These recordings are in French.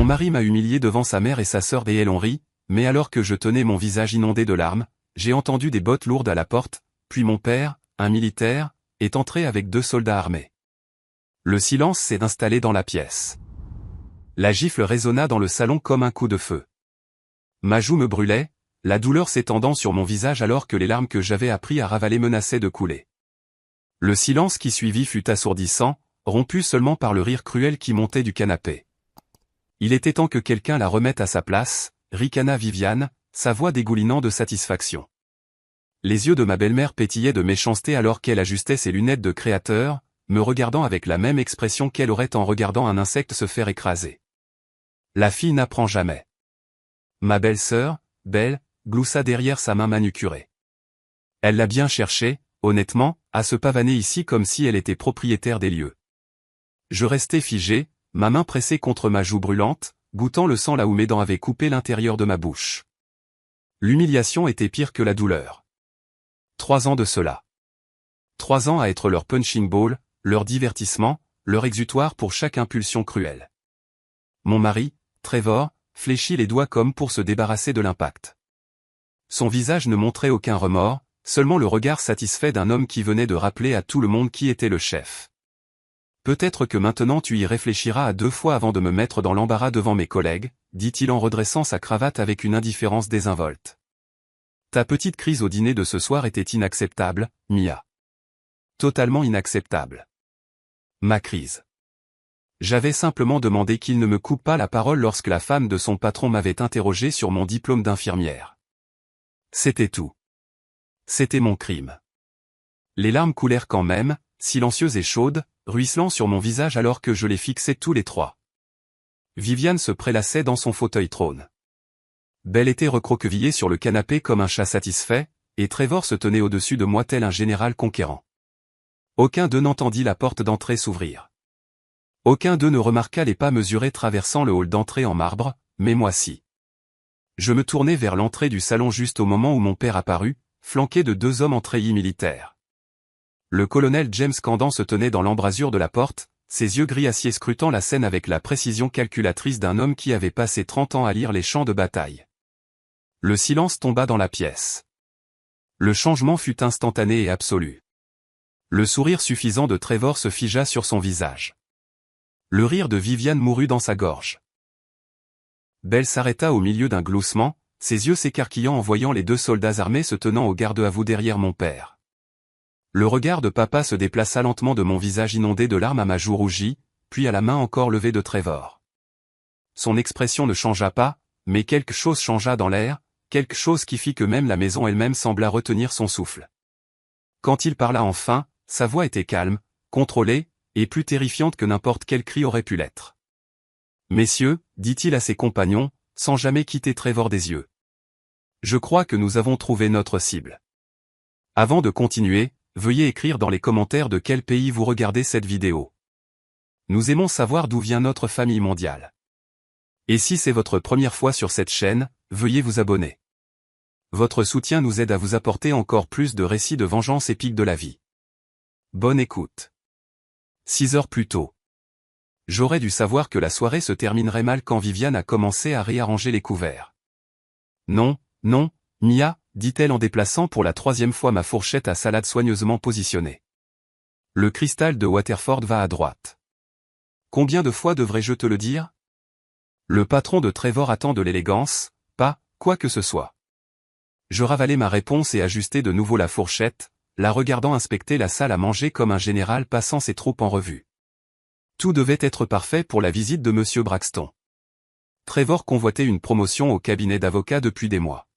Mon mari m'a humilié devant sa mère et sa sœur et elles ont ri, mais alors que je tenais mon visage inondé de larmes, j'ai entendu des bottes lourdes à la porte, puis mon père, un militaire, est entré avec 2 soldats armés. Le silence s'est installé dans la pièce. La gifle résonna dans le salon comme un coup de feu. Ma joue me brûlait, la douleur s'étendant sur mon visage alors que les larmes que j'avais appris à ravaler menaçaient de couler. Le silence qui suivit fut assourdissant, rompu seulement par le rire cruel qui montait du canapé. Il était temps que quelqu'un la remette à sa place, ricana Viviane, sa voix dégoulinant de satisfaction. Les yeux de ma belle-mère pétillaient de méchanceté alors qu'elle ajustait ses lunettes de créateur, me regardant avec la même expression qu'elle aurait en regardant un insecte se faire écraser. La fille n'apprend jamais. Ma belle-sœur, Belle, gloussa derrière sa main manucurée. Elle l'a bien cherché, honnêtement, à se pavaner ici comme si elle était propriétaire des lieux. Je restais figé, ma main pressée contre ma joue brûlante, goûtant le sang là où mes dents avaient coupé l'intérieur de ma bouche. L'humiliation était pire que la douleur. 3 ans de cela. 3 ans à être leur punching ball, leur divertissement, leur exutoire pour chaque impulsion cruelle. Mon mari, Trevor, fléchit les doigts comme pour se débarrasser de l'impact. Son visage ne montrait aucun remords, seulement le regard satisfait d'un homme qui venait de rappeler à tout le monde qui était le chef. Peut-être que maintenant tu y réfléchiras à 2 fois avant de me mettre dans l'embarras devant mes collègues, dit-il en redressant sa cravate avec une indifférence désinvolte. Ta petite crise au dîner de ce soir était inacceptable, Mia. Totalement inacceptable. Ma crise. J'avais simplement demandé qu'il ne me coupe pas la parole lorsque la femme de son patron m'avait interrogé sur mon diplôme d'infirmière. C'était tout. C'était mon crime. Les larmes coulèrent quand même, silencieuses et chaudes, ruisselant sur mon visage alors que je les fixais tous les 3. Viviane se prélassait dans son fauteuil trône. Belle était recroquevillée sur le canapé comme un chat satisfait, et Trevor se tenait au-dessus de moi tel un général conquérant. Aucun d'eux n'entendit la porte d'entrée s'ouvrir. Aucun d'eux ne remarqua les pas mesurés traversant le hall d'entrée en marbre, mais moi si. Je me tournai vers l'entrée du salon juste au moment où mon père apparut, flanqué de 2 hommes en treillis militaires. Le colonel James Candan se tenait dans l'embrasure de la porte, ses yeux gris acier scrutant la scène avec la précision calculatrice d'un homme qui avait passé 30 ans à lire les champs de bataille. Le silence tomba dans la pièce. Le changement fut instantané et absolu. Le sourire suffisant de Trevor se figea sur son visage. Le rire de Viviane mourut dans sa gorge. Belle s'arrêta au milieu d'un gloussement, ses yeux s'écarquillant en voyant les 2 soldats armés se tenant au garde-à-vous derrière mon père. Le regard de papa se déplaça lentement de mon visage inondé de larmes à ma joue rougie, puis à la main encore levée de Trevor. Son expression ne changea pas, mais quelque chose changea dans l'air, quelque chose qui fit que même la maison elle-même sembla retenir son souffle. Quand il parla enfin, sa voix était calme, contrôlée, et plus terrifiante que n'importe quel cri aurait pu l'être. Messieurs, dit-il à ses compagnons, sans jamais quitter Trevor des yeux. Je crois que nous avons trouvé notre cible. Avant de continuer, veuillez écrire dans les commentaires de quel pays vous regardez cette vidéo. Nous aimons savoir d'où vient notre famille mondiale. Et si c'est votre première fois sur cette chaîne, veuillez vous abonner. Votre soutien nous aide à vous apporter encore plus de récits de vengeance épique de la vie. Bonne écoute. 6 heures plus tôt. J'aurais dû savoir que la soirée se terminerait mal quand Viviane a commencé à réarranger les couverts. Non, non, Mia, dit-elle en déplaçant pour la 3e fois ma fourchette à salade soigneusement positionnée. Le cristal de Waterford va à droite. Combien de fois devrais-je te le dire? Le patron de Trevor attend de l'élégance, pas quoi que ce soit. Je ravalai ma réponse et ajustai de nouveau la fourchette, la regardant inspecter la salle à manger comme un général passant ses troupes en revue. Tout devait être parfait pour la visite de Monsieur Braxton. Trevor convoitait une promotion au cabinet d'avocats depuis des mois.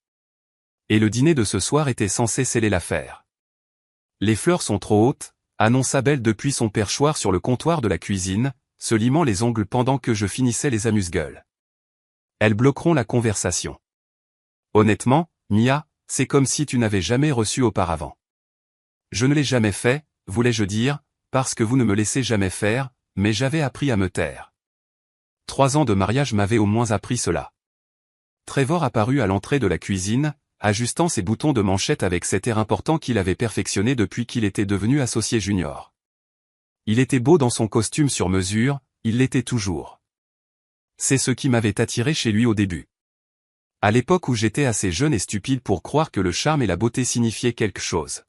Et le dîner de ce soir était censé sceller l'affaire. Les fleurs sont trop hautes, annonça Belle depuis son perchoir sur le comptoir de la cuisine, se limant les ongles pendant que je finissais les amuse-gueules. Elles bloqueront la conversation. Honnêtement, Mia, c'est comme si tu n'avais jamais reçu auparavant. Je ne l'ai jamais fait, voulais-je dire, parce que vous ne me laissez jamais faire, mais j'avais appris à me taire. 3 ans de mariage m'avaient au moins appris cela. Trevor apparut à l'entrée de la cuisine, ajustant ses boutons de manchette avec cet air important qu'il avait perfectionné depuis qu'il était devenu associé junior. Il était beau dans son costume sur mesure, il l'était toujours. C'est ce qui m'avait attiré chez lui au début. À l'époque où j'étais assez jeune et stupide pour croire que le charme et la beauté signifiaient quelque chose.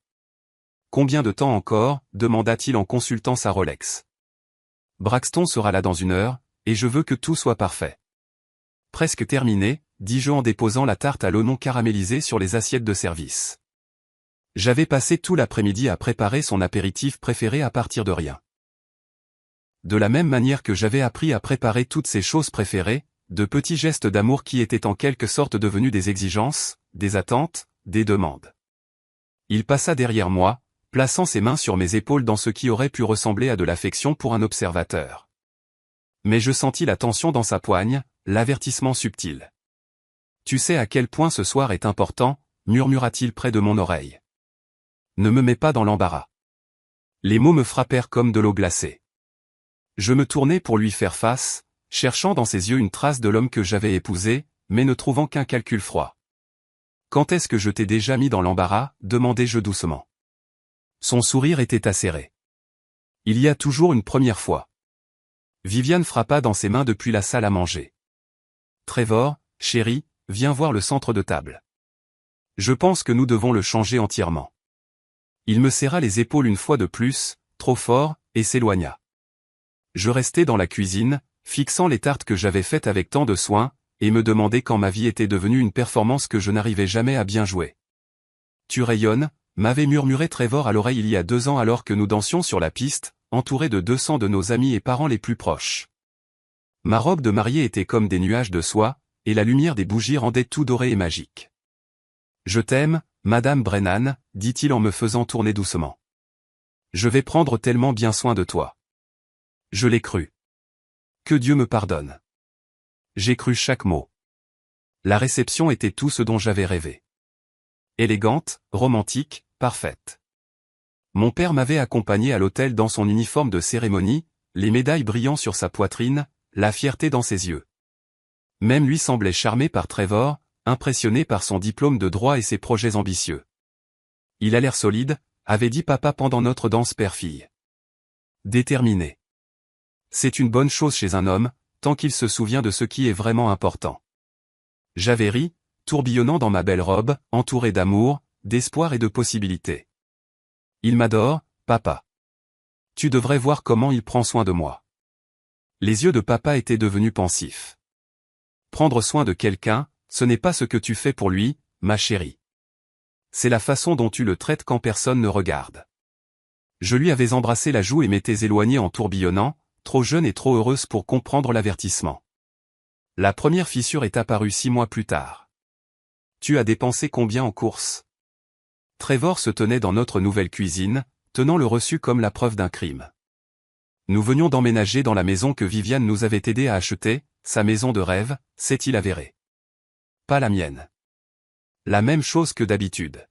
Combien de temps encore, demanda-t-il en consultant sa Rolex. Braxton sera là dans 1 heure, et je veux que tout soit parfait. Presque terminé, dis-je en déposant la tarte à l'oignon caramélisé sur les assiettes de service. J'avais passé tout l'après-midi à préparer son apéritif préféré à partir de rien. De la même manière que j'avais appris à préparer toutes ses choses préférées, de petits gestes d'amour qui étaient en quelque sorte devenus des exigences, des attentes, des demandes. Il passa derrière moi, plaçant ses mains sur mes épaules dans ce qui aurait pu ressembler à de l'affection pour un observateur. Mais je sentis la tension dans sa poigne, l'avertissement subtil. « Tu sais à quel point ce soir est important » murmura-t-il près de mon oreille. « Ne me mets pas dans l'embarras. » Les mots me frappèrent comme de l'eau glacée. Je me tournai pour lui faire face, cherchant dans ses yeux une trace de l'homme que j'avais épousé, mais ne trouvant qu'un calcul froid. « Quand est-ce que je t'ai déjà mis dans l'embarras » demandai-je doucement. Son sourire était acéré. « Il y a toujours une première fois. » Viviane frappa dans ses mains depuis la salle à manger. « Trevor, chéri, viens voir le centre de table. Je pense que nous devons le changer entièrement. » Il me serra les épaules une fois de plus, trop fort, et s'éloigna. Je restai dans la cuisine, fixant les tartes que j'avais faites avec tant de soin, et me demandai quand ma vie était devenue une performance que je n'arrivais jamais à bien jouer. « Tu rayonnes » m'avait murmuré Trevor à l'oreille il y a 2 ans alors que nous dansions sur la piste, entourés de 200 de nos amis et parents les plus proches. Ma robe de mariée était comme des nuages de soie, et la lumière des bougies rendait tout doré et magique. « Je t'aime, Madame Brennan » dit-il en me faisant tourner doucement. « Je vais prendre tellement bien soin de toi. » Je l'ai cru. Que Dieu me pardonne. J'ai cru chaque mot. La réception était tout ce dont j'avais rêvé. Élégante, romantique, parfaite. Mon père m'avait accompagné à l'hôtel dans son uniforme de cérémonie, les médailles brillant sur sa poitrine, la fierté dans ses yeux. Même lui semblait charmé par Trevor, impressionné par son diplôme de droit et ses projets ambitieux. Il a l'air solide, avait dit papa pendant notre danse père-fille. Déterminé. C'est une bonne chose chez un homme, tant qu'il se souvient de ce qui est vraiment important. J'avais ri, tourbillonnant dans ma belle robe, entouré d'amour, d'espoir et de possibilités. Il m'adore, papa. Tu devrais voir comment il prend soin de moi. Les yeux de papa étaient devenus pensifs. Prendre soin de quelqu'un, ce n'est pas ce que tu fais pour lui, ma chérie. C'est la façon dont tu le traites quand personne ne regarde. Je lui avais embrassé la joue et m'étais éloigné en tourbillonnant, trop jeune et trop heureuse pour comprendre l'avertissement. La première fissure est apparue 6 mois plus tard. Tu as dépensé combien en courses? Trevor se tenait dans notre nouvelle cuisine, tenant le reçu comme la preuve d'un crime. Nous venions d'emménager dans la maison que Viviane nous avait aidé à acheter, sa maison de rêve, s'est-il avéré. Pas la mienne. La même chose que d'habitude.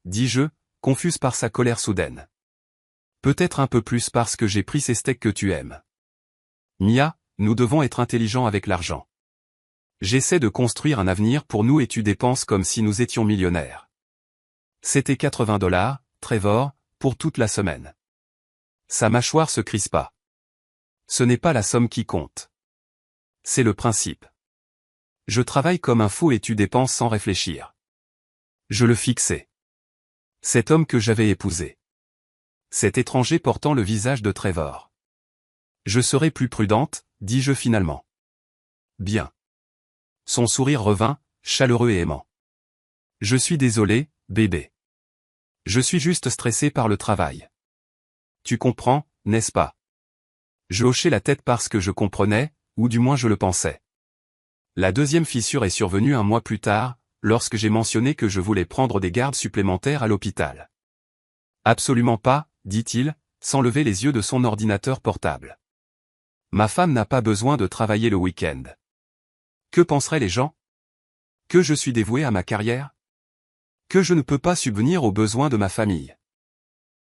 Dis-je, confuse par sa colère soudaine. Peut-être un peu plus parce que j'ai pris ces steaks que tu aimes. Mia, nous devons être intelligents avec l'argent. J'essaie de construire un avenir pour nous et tu dépenses comme si nous étions millionnaires. C'était $80, Trevor, pour toute la semaine. Sa mâchoire se crispa. Ce n'est pas la somme qui compte. C'est le principe. Je travaille comme un fou et tu dépenses sans réfléchir. Je le fixais. Cet homme que j'avais épousé. Cet étranger portant le visage de Trevor. Je serai plus prudente, dis-je finalement. Bien. Son sourire revint, chaleureux et aimant. Je suis désolé, bébé. Je suis juste stressé par le travail. Tu comprends, n'est-ce pas? Je hochai la tête parce que je comprenais, ou du moins je le pensais. La deuxième fissure est survenue 1 mois plus tard, lorsque j'ai mentionné que je voulais prendre des gardes supplémentaires à l'hôpital. Absolument pas, dit-il, sans lever les yeux de son ordinateur portable. Ma femme n'a pas besoin de travailler le week-end. Que penseraient les gens? Que je suis dévoué à ma carrière? Que je ne peux pas subvenir aux besoins de ma famille?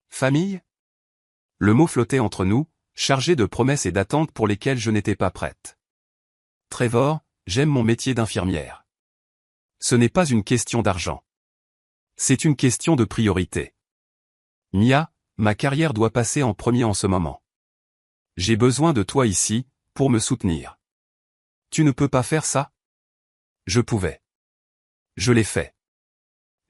Famille? Le mot flottait entre nous, chargé de promesses et d'attentes pour lesquelles je n'étais pas prête. Trevor, j'aime mon métier d'infirmière. Ce n'est pas une question d'argent. C'est une question de priorité. Mia, ma carrière doit passer en premier en ce moment. J'ai besoin de toi ici, pour me soutenir. Tu ne peux pas faire ça? Je pouvais. Je l'ai fait.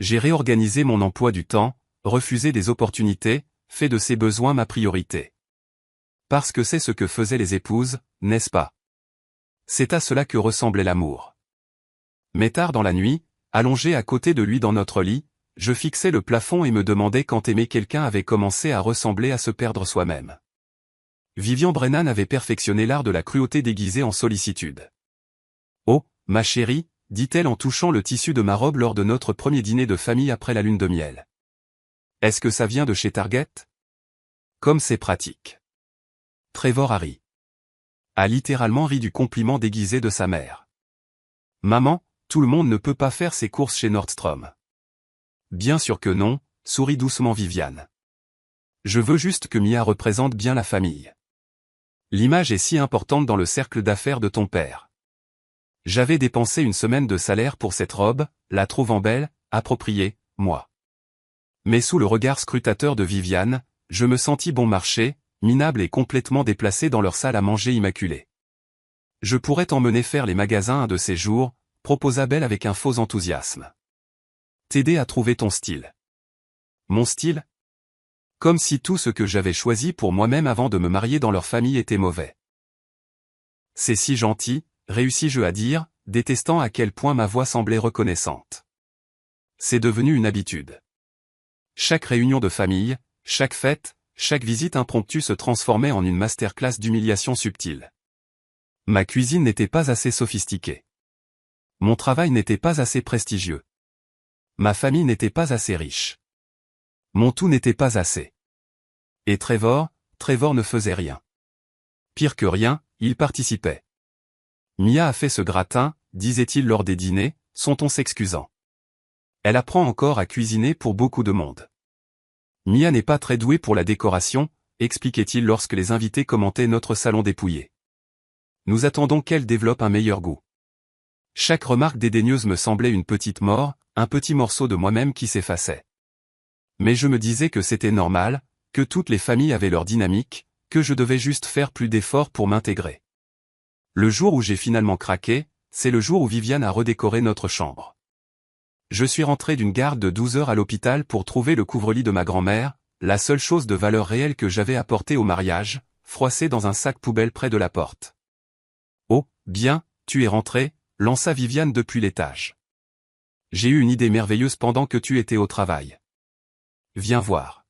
J'ai réorganisé mon emploi du temps, refusé des opportunités, fait de ses besoins ma priorité. Parce que c'est ce que faisaient les épouses, n'est-ce pas? C'est à cela que ressemblait l'amour. Mais tard dans la nuit, allongé à côté de lui dans notre lit, je fixais le plafond et me demandais quand aimer quelqu'un avait commencé à ressembler à se perdre soi-même. Vivian Brennan avait perfectionné l'art de la cruauté déguisée en sollicitude. « Oh, ma chérie », dit-elle en touchant le tissu de ma robe lors de notre premier dîner de famille après la lune de miel. « Est-ce que ça vient de chez Target? Comme c'est pratique. » Trevor a ri. A littéralement ri du compliment déguisé de sa mère. « Maman, tout le monde ne peut pas faire ses courses chez Nordstrom. » Bien sûr que non, sourit doucement Viviane. Je veux juste que Mia représente bien la famille. L'image est si importante dans le cercle d'affaires de ton père. J'avais dépensé une semaine de salaire pour cette robe, la trouvant belle, appropriée, moi. Mais sous le regard scrutateur de Viviane, je me sentis bon marché, minable et complètement déplacé dans leur salle à manger immaculée. Je pourrais t'emmener faire les magasins un de ces jours, proposa Belle avec un faux enthousiasme. T'aider à trouver ton style. Mon style? Comme si tout ce que j'avais choisi pour moi-même avant de me marier dans leur famille était mauvais. C'est si gentil, réussis-je à dire, détestant à quel point ma voix semblait reconnaissante. C'est devenu une habitude. Chaque réunion de famille, chaque fête, chaque visite impromptue se transformait en une masterclass d'humiliation subtile. Ma cuisine n'était pas assez sophistiquée. Mon travail n'était pas assez prestigieux. Ma famille n'était pas assez riche. Mon tout n'était pas assez. Et Trevor ne faisait rien. Pire que rien, il participait. Mia a fait ce gratin, disait-il lors des dîners, son ton s'excusant. Elle apprend encore à cuisiner pour beaucoup de monde. Mia n'est pas très douée pour la décoration, expliquait-il lorsque les invités commentaient notre salon dépouillé. Nous attendons qu'elle développe un meilleur goût. Chaque remarque dédaigneuse me semblait une petite mort, un petit morceau de moi-même qui s'effaçait. Mais je me disais que c'était normal, que toutes les familles avaient leur dynamique, que je devais juste faire plus d'efforts pour m'intégrer. Le jour où j'ai finalement craqué, c'est le jour où Viviane a redécoré notre chambre. Je suis rentré d'une garde de 12 heures à l'hôpital pour trouver le couvre-lit de ma grand-mère, la seule chose de valeur réelle que j'avais apportée au mariage, froissé dans un sac poubelle près de la porte. « Oh, bien, tu es rentré », lança Viviane depuis l'étage. « J'ai eu une idée merveilleuse pendant que tu étais au travail. Viens voir. »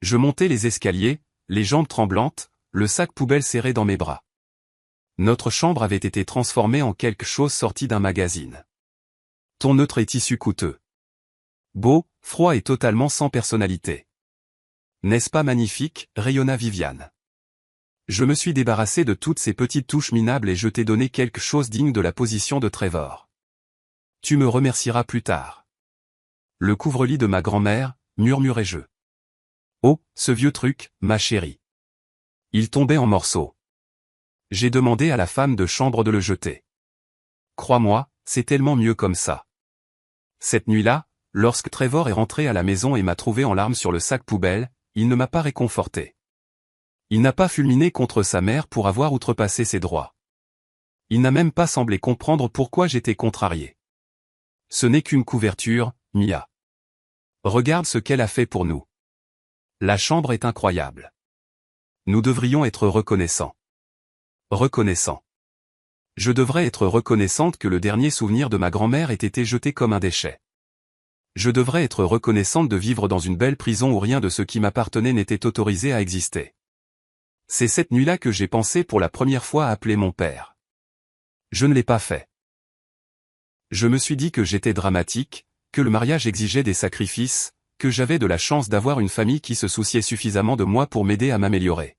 Je montais les escaliers, les jambes tremblantes, le sac poubelle serré dans mes bras. Notre chambre avait été transformée en quelque chose sorti d'un magazine. Ton neutre est tissu coûteux. Beau, froid et totalement sans personnalité. N'est-ce pas magnifique, rayonna Viviane. Je me suis débarrassé de toutes ces petites touches minables et je t'ai donné quelque chose digne de la position de Trevor. Tu me remercieras plus tard. Le couvre-lit de ma grand-mère, murmurai-je. Oh, ce vieux truc, ma chérie. Il tombait en morceaux. J'ai demandé à la femme de chambre de le jeter. Crois-moi, c'est tellement mieux comme ça. Cette nuit-là, lorsque Trevor est rentré à la maison et m'a trouvé en larmes sur le sac poubelle, il ne m'a pas réconforté. Il n'a pas fulminé contre sa mère pour avoir outrepassé ses droits. Il n'a même pas semblé comprendre pourquoi j'étais contrarié. Ce n'est qu'une couverture, Mia. Regarde ce qu'elle a fait pour nous. La chambre est incroyable. Nous devrions être reconnaissants. Reconnaissants. Je devrais être reconnaissante que le dernier souvenir de ma grand-mère ait été jeté comme un déchet. Je devrais être reconnaissante de vivre dans une belle prison où rien de ce qui m'appartenait n'était autorisé à exister. C'est cette nuit-là que j'ai pensé pour la première fois à appeler mon père. Je ne l'ai pas fait. Je me suis dit que j'étais dramatique, que le mariage exigeait des sacrifices, que j'avais de la chance d'avoir une famille qui se souciait suffisamment de moi pour m'aider à m'améliorer.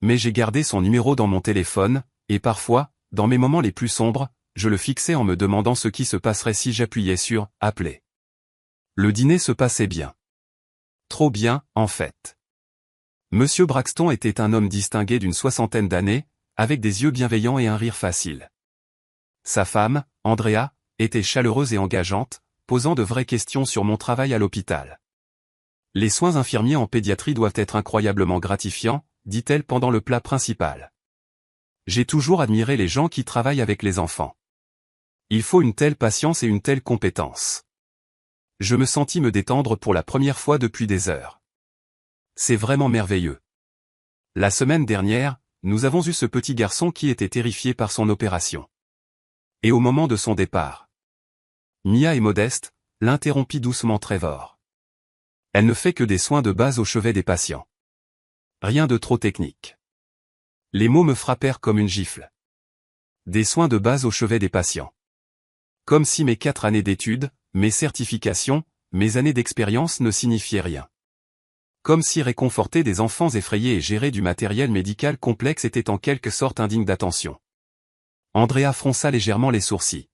Mais j'ai gardé son numéro dans mon téléphone, et parfois, dans mes moments les plus sombres, je le fixais en me demandant ce qui se passerait si j'appuyais sur « Appeler ». Le dîner se passait bien. Trop bien, en fait. Monsieur Braxton était un homme distingué d'une soixantaine d'années, avec des yeux bienveillants et un rire facile. Sa femme, Andrea, était chaleureuse et engageante, posant de vraies questions sur mon travail à l'hôpital. Les soins infirmiers en pédiatrie doivent être incroyablement gratifiants, dit-elle pendant le plat principal. J'ai toujours admiré les gens qui travaillent avec les enfants. Il faut une telle patience et une telle compétence. Je me sentis me détendre pour la première fois depuis des heures. C'est vraiment merveilleux. La semaine dernière, nous avons eu ce petit garçon qui était terrifié par son opération. Et au moment de son départ, Mia et modeste, l'interrompit doucement Trevor. Elle ne fait que des soins de base au chevet des patients. Rien de trop technique. Les mots me frappèrent comme une gifle. Des soins de base au chevet des patients. Comme si mes 4 années d'études, mes certifications, mes années d'expérience ne signifiaient rien. Comme si réconforter des enfants effrayés et gérer du matériel médical complexe était en quelque sorte indigne d'attention. Andrea fronça légèrement les sourcils.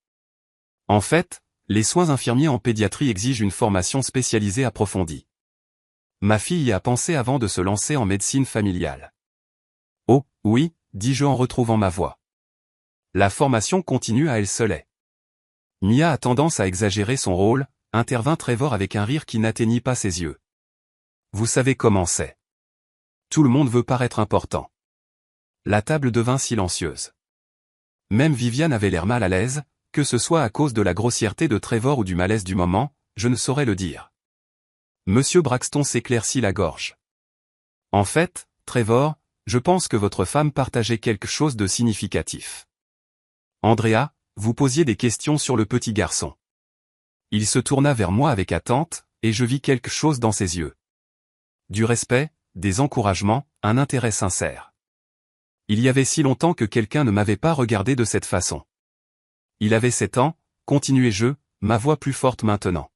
En fait, les soins infirmiers en pédiatrie exigent une formation spécialisée approfondie. Ma fille y a pensé avant de se lancer en médecine familiale. Oh, oui, dis-je en retrouvant ma voix. La formation continue à elle seule. Mia a tendance à exagérer son rôle, intervint Trevor avec un rire qui n'atteignit pas ses yeux. Vous savez comment c'est. Tout le monde veut paraître important. La table devint silencieuse. Même Viviane avait l'air mal à l'aise, que ce soit à cause de la grossièreté de Trevor ou du malaise du moment, je ne saurais le dire. Monsieur Braxton s'éclaircit la gorge. En fait, Trevor, je pense que votre femme partageait quelque chose de significatif. Andrea, vous posiez des questions sur le petit garçon. Il se tourna vers moi avec attente, et je vis quelque chose dans ses yeux. Du respect, des encouragements, un intérêt sincère. Il y avait si longtemps que quelqu'un ne m'avait pas regardé de cette façon. Il avait 7 ans, continuai-je, ma voix plus forte maintenant.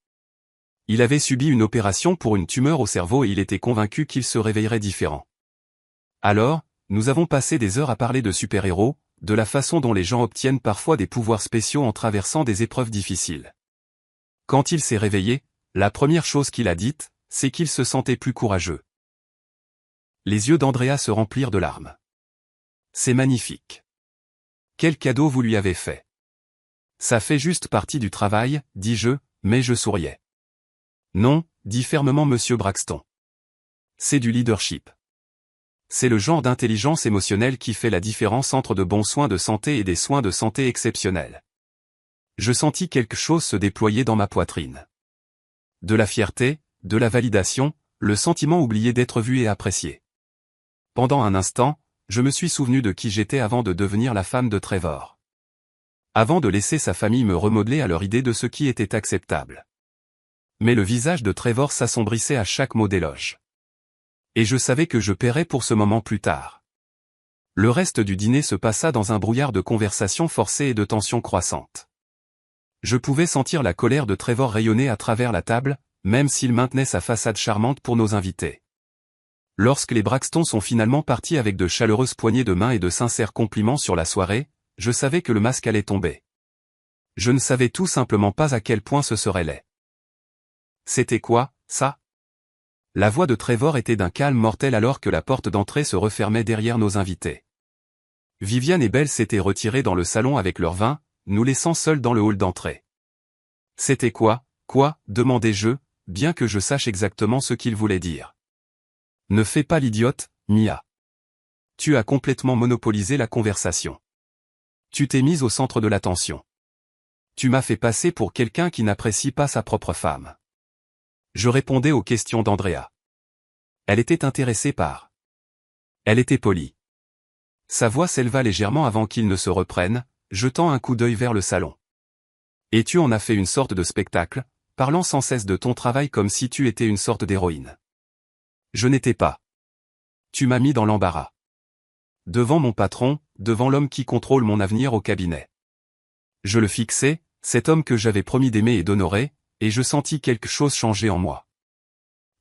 Il avait subi une opération pour une tumeur au cerveau et il était convaincu qu'il se réveillerait différent. Alors, nous avons passé des heures à parler de super-héros, de la façon dont les gens obtiennent parfois des pouvoirs spéciaux en traversant des épreuves difficiles. Quand il s'est réveillé, la première chose qu'il a dite, c'est qu'il se sentait plus courageux. Les yeux d'Andrea se remplirent de larmes. C'est magnifique. Quel cadeau vous lui avez fait. Ça fait juste partie du travail, dis-je, mais je souriais. Non, dit fermement Monsieur Braxton. C'est du leadership. C'est le genre d'intelligence émotionnelle qui fait la différence entre de bons soins de santé et des soins de santé exceptionnels. Je sentis quelque chose se déployer dans ma poitrine. De la fierté, de la validation, le sentiment oublié d'être vu et apprécié. Pendant un instant, je me suis souvenu de qui j'étais avant de devenir la femme de Trevor. Avant de laisser sa famille me remodeler à leur idée de ce qui était acceptable. Mais le visage de Trevor s'assombrissait à chaque mot d'éloge. Et je savais que je paierais pour ce moment plus tard. Le reste du dîner se passa dans un brouillard de conversations forcées et de tensions croissantes. Je pouvais sentir la colère de Trevor rayonner à travers la table, même s'il maintenait sa façade charmante pour nos invités. Lorsque les Braxton sont finalement partis avec de chaleureuses poignées de main et de sincères compliments sur la soirée, je savais que le masque allait tomber. Je ne savais tout simplement pas à quel point ce serait laid. C'était quoi, ça? La voix de Trevor était d'un calme mortel alors que la porte d'entrée se refermait derrière nos invités. Viviane et Belle s'étaient retirées dans le salon avec leur vin, nous laissant seuls dans le hall d'entrée. C'était quoi, demandai-je, bien que je sache exactement ce qu'il voulait dire. Ne fais pas l'idiote, Mia. Tu as complètement monopolisé la conversation. Tu t'es mise au centre de l'attention. Tu m'as fait passer pour quelqu'un qui n'apprécie pas sa propre femme. Je répondais aux questions d'Andrea. Elle était intéressée par. Elle était polie. Sa voix s'éleva légèrement avant qu'il ne se reprenne, jetant un coup d'œil vers le salon. Et tu en as fait une sorte de spectacle, parlant sans cesse de ton travail comme si tu étais une sorte d'héroïne. Je n'étais pas. Tu m'as mis dans l'embarras. Devant mon patron, devant l'homme qui contrôle mon avenir au cabinet. Je le fixais, cet homme que j'avais promis d'aimer et d'honorer, et je sentis quelque chose changer en moi.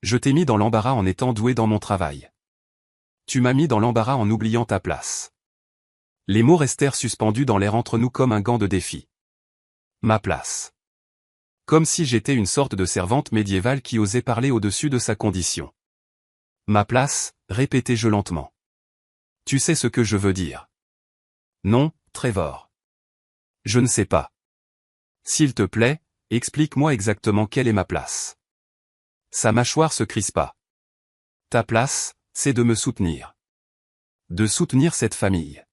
Je t'ai mis dans l'embarras en étant doué dans mon travail. Tu m'as mis dans l'embarras en oubliant ta place. Les mots restèrent suspendus dans l'air entre nous comme un gant de défi. Ma place. Comme si j'étais une sorte de servante médiévale qui osait parler au-dessus de sa condition. Ma place, répétai-je lentement. Tu sais ce que je veux dire. Non, Trevor. Je ne sais pas. S'il te plaît, explique-moi exactement quelle est ma place. Sa mâchoire se crispa. Ta place, c'est de me soutenir. De soutenir cette famille.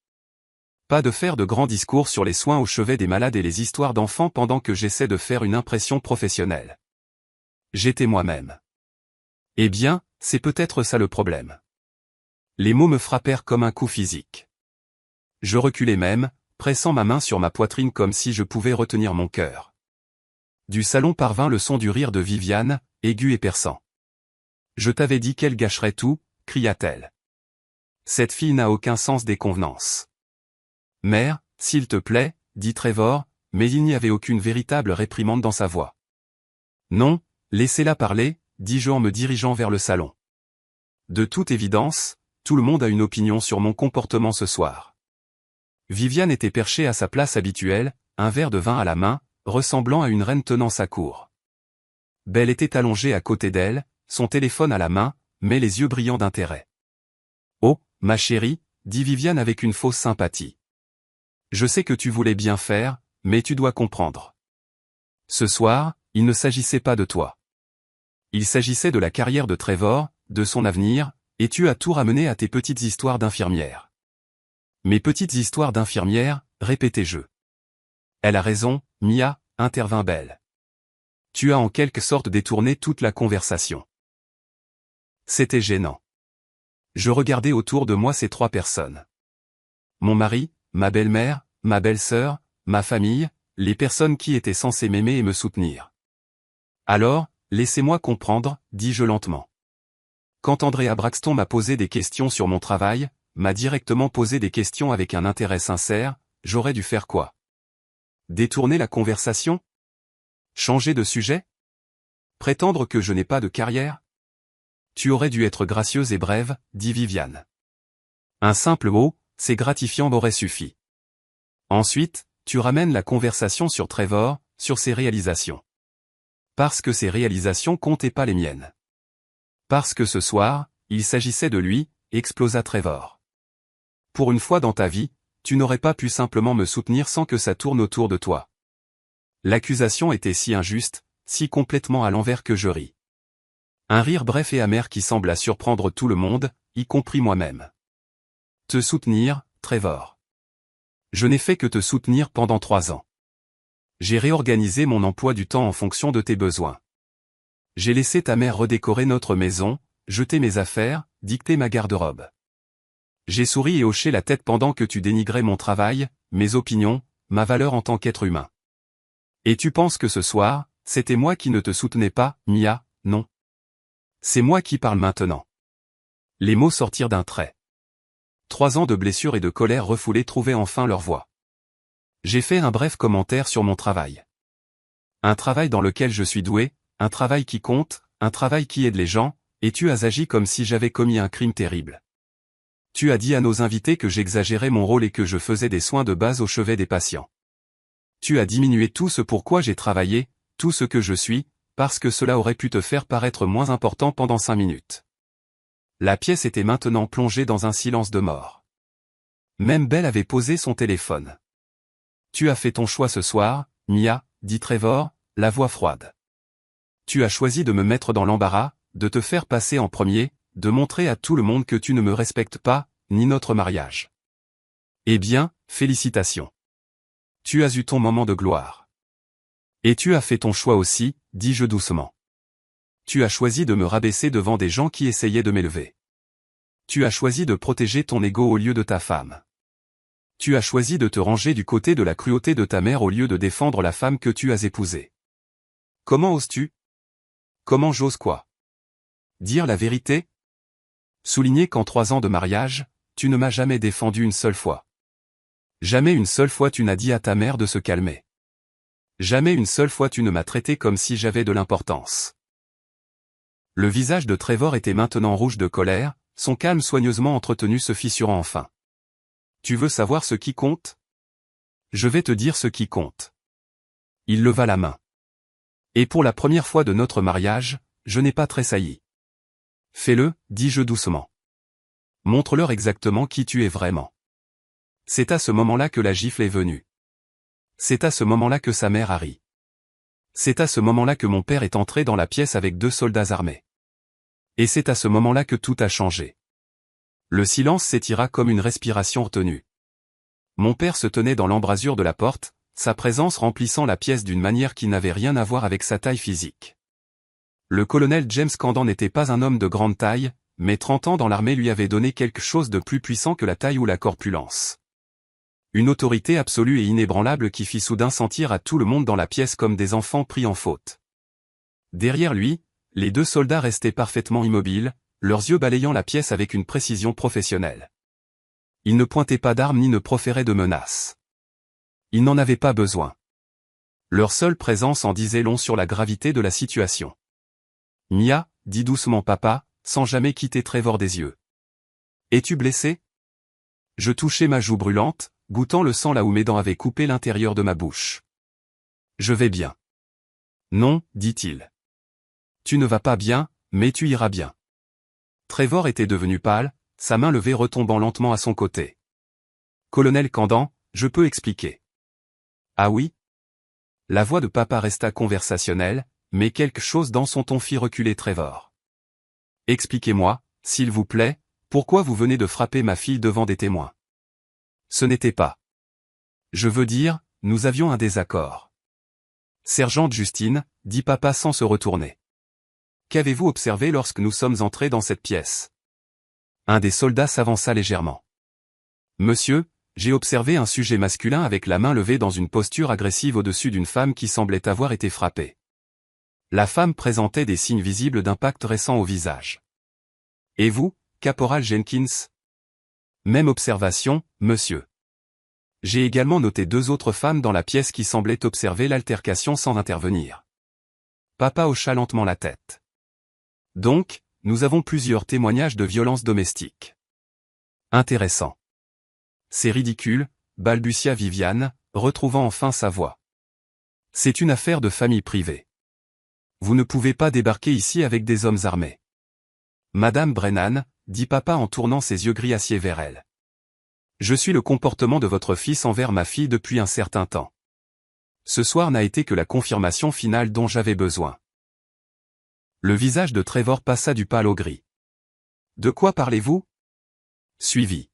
Pas de faire de grands discours sur les soins au chevet des malades et les histoires d'enfants pendant que j'essaie de faire une impression professionnelle. J'étais moi-même. Eh bien, c'est peut-être ça le problème. Les mots me frappèrent comme un coup physique. Je reculai même, pressant ma main sur ma poitrine comme si je pouvais retenir mon cœur. Du salon parvint le son du rire de Viviane, aigu et perçant. « Je t'avais dit qu'elle gâcherait tout », cria-t-elle. « Cette fille n'a aucun sens des convenances. »« Mère, s'il te plaît, » dit Trevor, mais il n'y avait aucune véritable réprimande dans sa voix. « Non, laissez-la parler, » dis-je en me dirigeant vers le salon. De toute évidence, tout le monde a une opinion sur mon comportement ce soir. Viviane était perchée à sa place habituelle, un verre de vin à la main, ressemblant à une reine tenant sa cour. Belle était allongée à côté d'elle, son téléphone à la main, mais les yeux brillants d'intérêt. « Oh, ma chérie, » dit Viviane avec une fausse sympathie. « Je sais que tu voulais bien faire, mais tu dois comprendre. Ce soir, il ne s'agissait pas de toi. Il s'agissait de la carrière de Trevor, de son avenir, et tu as tout ramené à tes petites histoires d'infirmière. » « Mes petites histoires d'infirmière, » répétai-je. « Elle a raison, Mia, » intervint Belle. « Tu as en quelque sorte détourné toute la conversation. » C'était gênant. Je regardais autour de moi ces trois personnes. Mon mari, ma belle-mère, ma belle-sœur, ma famille, les personnes qui étaient censées m'aimer et me soutenir. « Alors, laissez-moi comprendre, » dis-je lentement. Quand Andrea Braxton m'a posé des questions sur mon travail, m'a directement posé des questions avec un intérêt sincère, j'aurais dû faire quoi? Détourner la conversation? Changer de sujet? Prétendre que je n'ai pas de carrière? Tu aurais dû être gracieuse et brève, dit Viviane. Un simple mot, c'est gratifiant m'aurait suffi. Ensuite, tu ramènes la conversation sur Trevor, sur ses réalisations. Parce que ses réalisations comptaient pas les miennes. Parce que ce soir, il s'agissait de lui, explosa Trevor. Pour une fois dans ta vie, tu n'aurais pas pu simplement me soutenir sans que ça tourne autour de toi. L'accusation était si injuste, si complètement à l'envers que je ris. Un rire bref et amer qui sembla surprendre tout le monde, y compris moi-même. Te soutenir, Trevor. Je n'ai fait que te soutenir pendant 3 ans. J'ai réorganisé mon emploi du temps en fonction de tes besoins. J'ai laissé ta mère redécorer notre maison, jeter mes affaires, dicter ma garde-robe. J'ai souri et hoché la tête pendant que tu dénigrais mon travail, mes opinions, ma valeur en tant qu'être humain. Et tu penses que ce soir, c'était moi qui ne te soutenais pas, Mia, non. C'est moi qui parle maintenant. Les mots sortirent d'un trait. 3 ans de blessures et de colère refoulées trouvaient enfin leur voie. J'ai fait un bref commentaire sur mon travail. Un travail dans lequel je suis doué, un travail qui compte, un travail qui aide les gens, et tu as agi comme si j'avais commis un crime terrible. Tu as dit à nos invités que j'exagérais mon rôle et que je faisais des soins de base au chevet des patients. Tu as diminué tout ce pourquoi j'ai travaillé, tout ce que je suis, parce que cela aurait pu te faire paraître moins important pendant 5 minutes. La pièce était maintenant plongée dans un silence de mort. Même Belle avait posé son téléphone. Tu as fait ton choix ce soir, Mia, dit Trevor, la voix froide. Tu as choisi de me mettre dans l'embarras, de te faire passer en premier, de montrer à tout le monde que tu ne me respectes pas, ni notre mariage. Eh bien, félicitations. Tu as eu ton moment de gloire. Et tu as fait ton choix aussi, dis-je doucement. Tu as choisi de me rabaisser devant des gens qui essayaient de m'élever. Tu as choisi de protéger ton ego au lieu de ta femme. Tu as choisi de te ranger du côté de la cruauté de ta mère au lieu de défendre la femme que tu as épousée. Comment oses-tu? Comment j'ose quoi? Dire la vérité? Souligner qu'en 3 ans de mariage, tu ne m'as jamais défendu une seule fois. Jamais une seule fois tu n'as dit à ta mère de se calmer. Jamais une seule fois tu ne m'as traité comme si j'avais de l'importance. Le visage de Trevor était maintenant rouge de colère, son calme soigneusement entretenu se fissurant enfin. Tu veux savoir ce qui compte? Je vais te dire ce qui compte. Il leva la main. Et pour la première fois de notre mariage, je n'ai pas tressailli. Fais-le, dis-je doucement. Montre-leur exactement qui tu es vraiment. C'est à ce moment-là que la gifle est venue. C'est à ce moment-là que sa mère a ri. C'est à ce moment-là que mon père est entré dans la pièce avec 2 soldats armés. Et c'est à ce moment-là que tout a changé. Le silence s'étira comme une respiration retenue. Mon père se tenait dans l'embrasure de la porte, sa présence remplissant la pièce d'une manière qui n'avait rien à voir avec sa taille physique. Le colonel James Candan n'était pas un homme de grande taille, mais 30 ans dans l'armée lui avaient donné quelque chose de plus puissant que la taille ou la corpulence. Une autorité absolue et inébranlable qui fit soudain sentir à tout le monde dans la pièce comme des enfants pris en faute. Derrière lui, les 2 soldats restaient parfaitement immobiles, leurs yeux balayant la pièce avec une précision professionnelle. Ils ne pointaient pas d'armes ni ne proféraient de menaces. Ils n'en avaient pas besoin. Leur seule présence en disait long sur la gravité de la situation. « Mia » dit doucement papa, sans jamais quitter Trevor des yeux. « Es-tu blessé » Je touchai ma joue brûlante, goûtant le sang là où mes dents avaient coupé l'intérieur de ma bouche. « Je vais bien. »« Non, dit-il. Tu ne vas pas bien, mais tu iras bien. » Trevor était devenu pâle, sa main levée retombant lentement à son côté. « Colonel Candan, je peux expliquer. »« Ah oui ?» La voix de papa resta conversationnelle, mais quelque chose dans son ton fit reculer Trevor. « Expliquez-moi, s'il vous plaît, pourquoi vous venez de frapper ma fille devant des témoins. » Ce n'était pas. Je veux dire, nous avions un désaccord. « Sergente Justine, dit papa sans se retourner. Qu'avez-vous observé lorsque nous sommes entrés dans cette pièce ?» Un des soldats s'avança légèrement. « Monsieur, j'ai observé un sujet masculin avec la main levée dans une posture agressive au-dessus d'une femme qui semblait avoir été frappée. La femme présentait des signes visibles d'impact récent au visage. Et vous, caporal Jenkins ? Même observation, monsieur. J'ai également noté 2 autres femmes dans la pièce qui semblaient observer l'altercation sans intervenir. » Papa hocha lentement la tête. « Donc, nous avons plusieurs témoignages de violences domestiques. » Intéressant. « C'est ridicule, balbutia Viviane, retrouvant enfin sa voix. C'est une affaire de famille privée. Vous ne pouvez pas débarquer ici avec des hommes armés. »« Madame Brennan, dit papa en tournant ses yeux gris acier vers elle. Je suis le comportement de votre fils envers ma fille depuis un certain temps. Ce soir n'a été que la confirmation finale dont j'avais besoin. » Le visage de Trevor passa du pâle au gris. « De quoi parlez-vous » Suivi.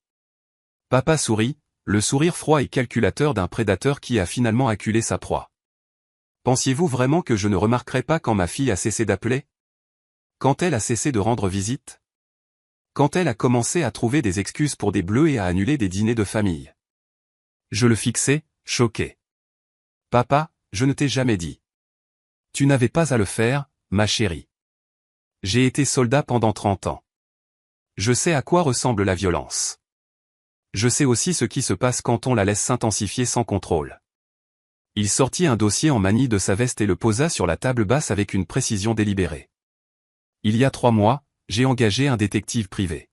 Papa sourit, le sourire froid et calculateur d'un prédateur qui a finalement acculé sa proie. « Pensiez-vous vraiment que je ne remarquerais pas quand ma fille a cessé d'appeler ? Quand elle a cessé de rendre visite ? Quand elle a commencé à trouver des excuses pour des bleus et à annuler des dîners de famille ? » Je le fixai, choqué. « Papa, je ne t'ai jamais dit. Tu n'avais pas à le faire, ma chérie. J'ai été soldat pendant 30 ans. Je sais à quoi ressemble la violence. Je sais aussi ce qui se passe quand on la laisse s'intensifier sans contrôle. » Il sortit un dossier en manille de sa veste et le posa sur la table basse avec une précision délibérée. « Il y a 3 mois, j'ai engagé un détective privé.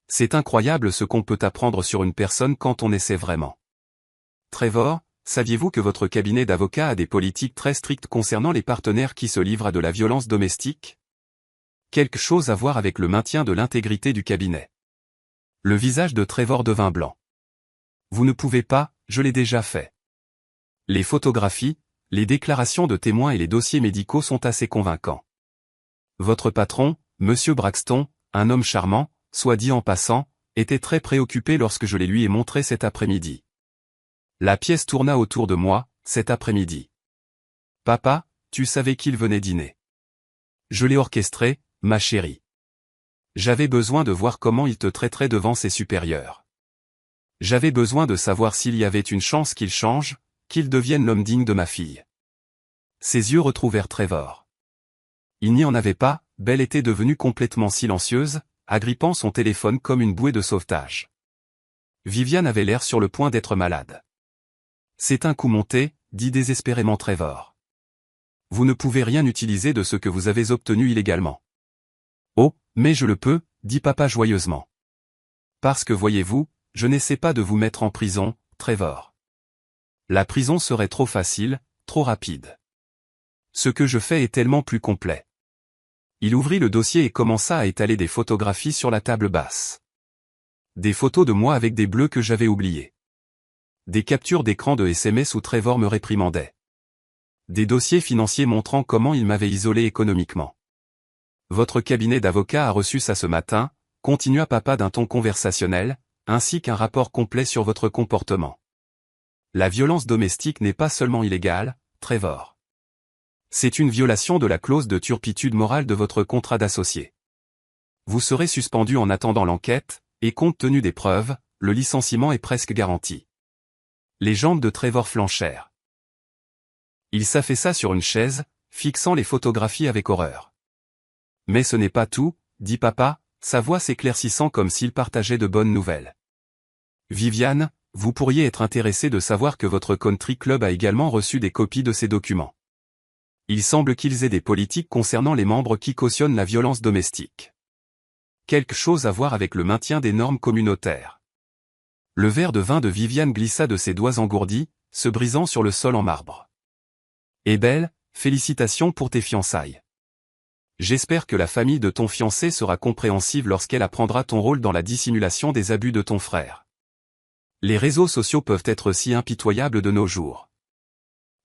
C'est incroyable ce qu'on peut apprendre sur une personne quand on essaie vraiment. Trevor, saviez-vous que votre cabinet d'avocat a des politiques très strictes concernant les partenaires qui se livrent à de la violence domestique ? Quelque chose à voir avec le maintien de l'intégrité du cabinet. » Le visage de Trevor devint blanc. « Vous ne pouvez pas, je l'ai déjà fait. Les photographies, les déclarations de témoins et les dossiers médicaux sont assez convaincants. Votre patron, Monsieur Braxton, un homme charmant, soit dit en passant, était très préoccupé lorsque je les lui ai montrés cet après-midi. La pièce tourna autour de moi, cet après-midi. Papa, tu savais qu'il venait dîner. Je l'ai orchestré, ma chérie. J'avais besoin de voir comment il te traiterait devant ses supérieurs. J'avais besoin de savoir s'il y avait une chance qu'il change, qu'il devienne l'homme digne de ma fille. » Ses yeux retrouvèrent Trevor. Il n'y en avait pas, Belle était devenue complètement silencieuse, agrippant son téléphone comme une bouée de sauvetage. Viviane avait l'air sur le point d'être malade. « C'est un coup monté, dit désespérément Trevor. Vous ne pouvez rien utiliser de ce que vous avez obtenu illégalement. »« Oh, mais je le peux, dit papa joyeusement. Parce que voyez-vous, je n'essaie pas de vous mettre en prison, Trevor. La prison serait trop facile, trop rapide. Ce que je fais est tellement plus complet. » Il ouvrit le dossier et commença à étaler des photographies sur la table basse. Des photos de moi avec des bleus que j'avais oubliés. Des captures d'écran de SMS où Trevor me réprimandait. Des dossiers financiers montrant comment il m'avait isolé économiquement. Votre cabinet d'avocat a reçu ça ce matin, continua papa d'un ton conversationnel, ainsi qu'un rapport complet sur votre comportement. La violence domestique n'est pas seulement illégale, Trevor. C'est une violation de la clause de turpitude morale de votre contrat d'associé. Vous serez suspendu en attendant l'enquête, et compte tenu des preuves, le licenciement est presque garanti. Les jambes de Trevor flanchèrent. Il s'affaissa sur une chaise, fixant les photographies avec horreur. Mais ce n'est pas tout, dit papa, sa voix s'éclaircissant comme s'il partageait de bonnes nouvelles. Viviane, vous pourriez être intéressée de savoir que votre country club a également reçu des copies de ces documents. Il semble qu'ils aient des politiques concernant les membres qui cautionnent la violence domestique. Quelque chose à voir avec le maintien des normes communautaires. Le verre de vin de Viviane glissa de ses doigts engourdis, se brisant sur le sol en marbre. Eh belle, félicitations pour tes fiançailles. J'espère que la famille de ton fiancé sera compréhensive lorsqu'elle apprendra ton rôle dans la dissimulation des abus de ton frère. Les réseaux sociaux peuvent être si impitoyables de nos jours.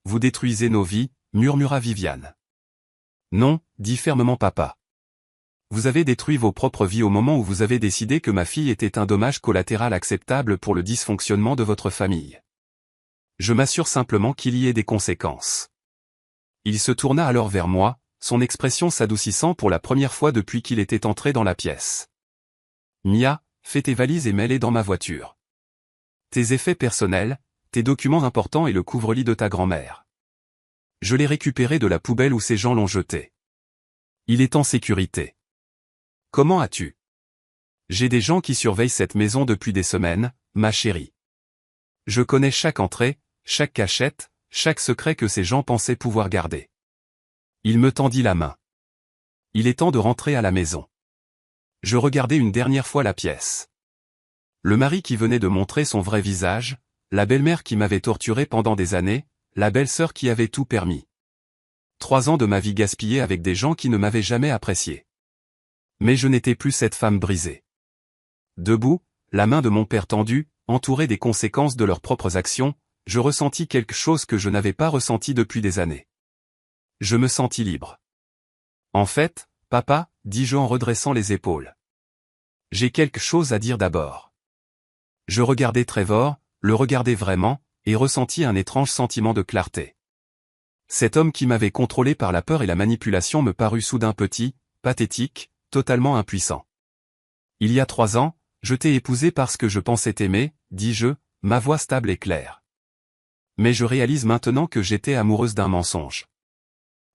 Vous détruisez nos vies, murmura Viviane. Non, dit fermement papa. Vous avez détruit vos propres vies au moment où vous avez décidé que ma fille était un dommage collatéral acceptable pour le dysfonctionnement de votre famille. Je m'assure simplement qu'il y ait des conséquences. Il se tourna alors vers moi, son expression s'adoucissant pour la première fois depuis qu'il était entré dans la pièce. Mia, fais tes valises et mets-les dans ma voiture. Tes effets personnels, tes documents importants et le couvre-lit de ta grand-mère. Je l'ai récupéré de la poubelle où ces gens l'ont jeté. Il est en sécurité. Comment as-tu? J'ai des gens qui surveillent cette maison depuis des semaines, ma chérie. Je connais chaque entrée, chaque cachette, chaque secret que ces gens pensaient pouvoir garder. Il me tendit la main. Il est temps de rentrer à la maison. Je regardai une dernière fois la pièce. Le mari qui venait de montrer son vrai visage, la belle-mère qui m'avait torturé pendant des années, la belle-sœur qui avait tout permis. 3 ans de ma vie gaspillée avec des gens qui ne m'avaient jamais apprécié. Mais je n'étais plus cette femme brisée. Debout, la main de mon père tendue, entourée des conséquences de leurs propres actions, je ressentis quelque chose que je n'avais pas ressenti depuis des années. Je me sentis libre. En fait, papa, dis-je en redressant les épaules. J'ai quelque chose à dire d'abord. Je regardai Trevor, le regardai vraiment, et ressentis un étrange sentiment de clarté. Cet homme qui m'avait contrôlé par la peur et la manipulation me parut soudain petit, pathétique, totalement impuissant. Il y a 3 ans, je t'ai épousé parce que je pensais t'aimer, dis-je, ma voix stable et claire. Mais je réalise maintenant que j'étais amoureuse d'un mensonge.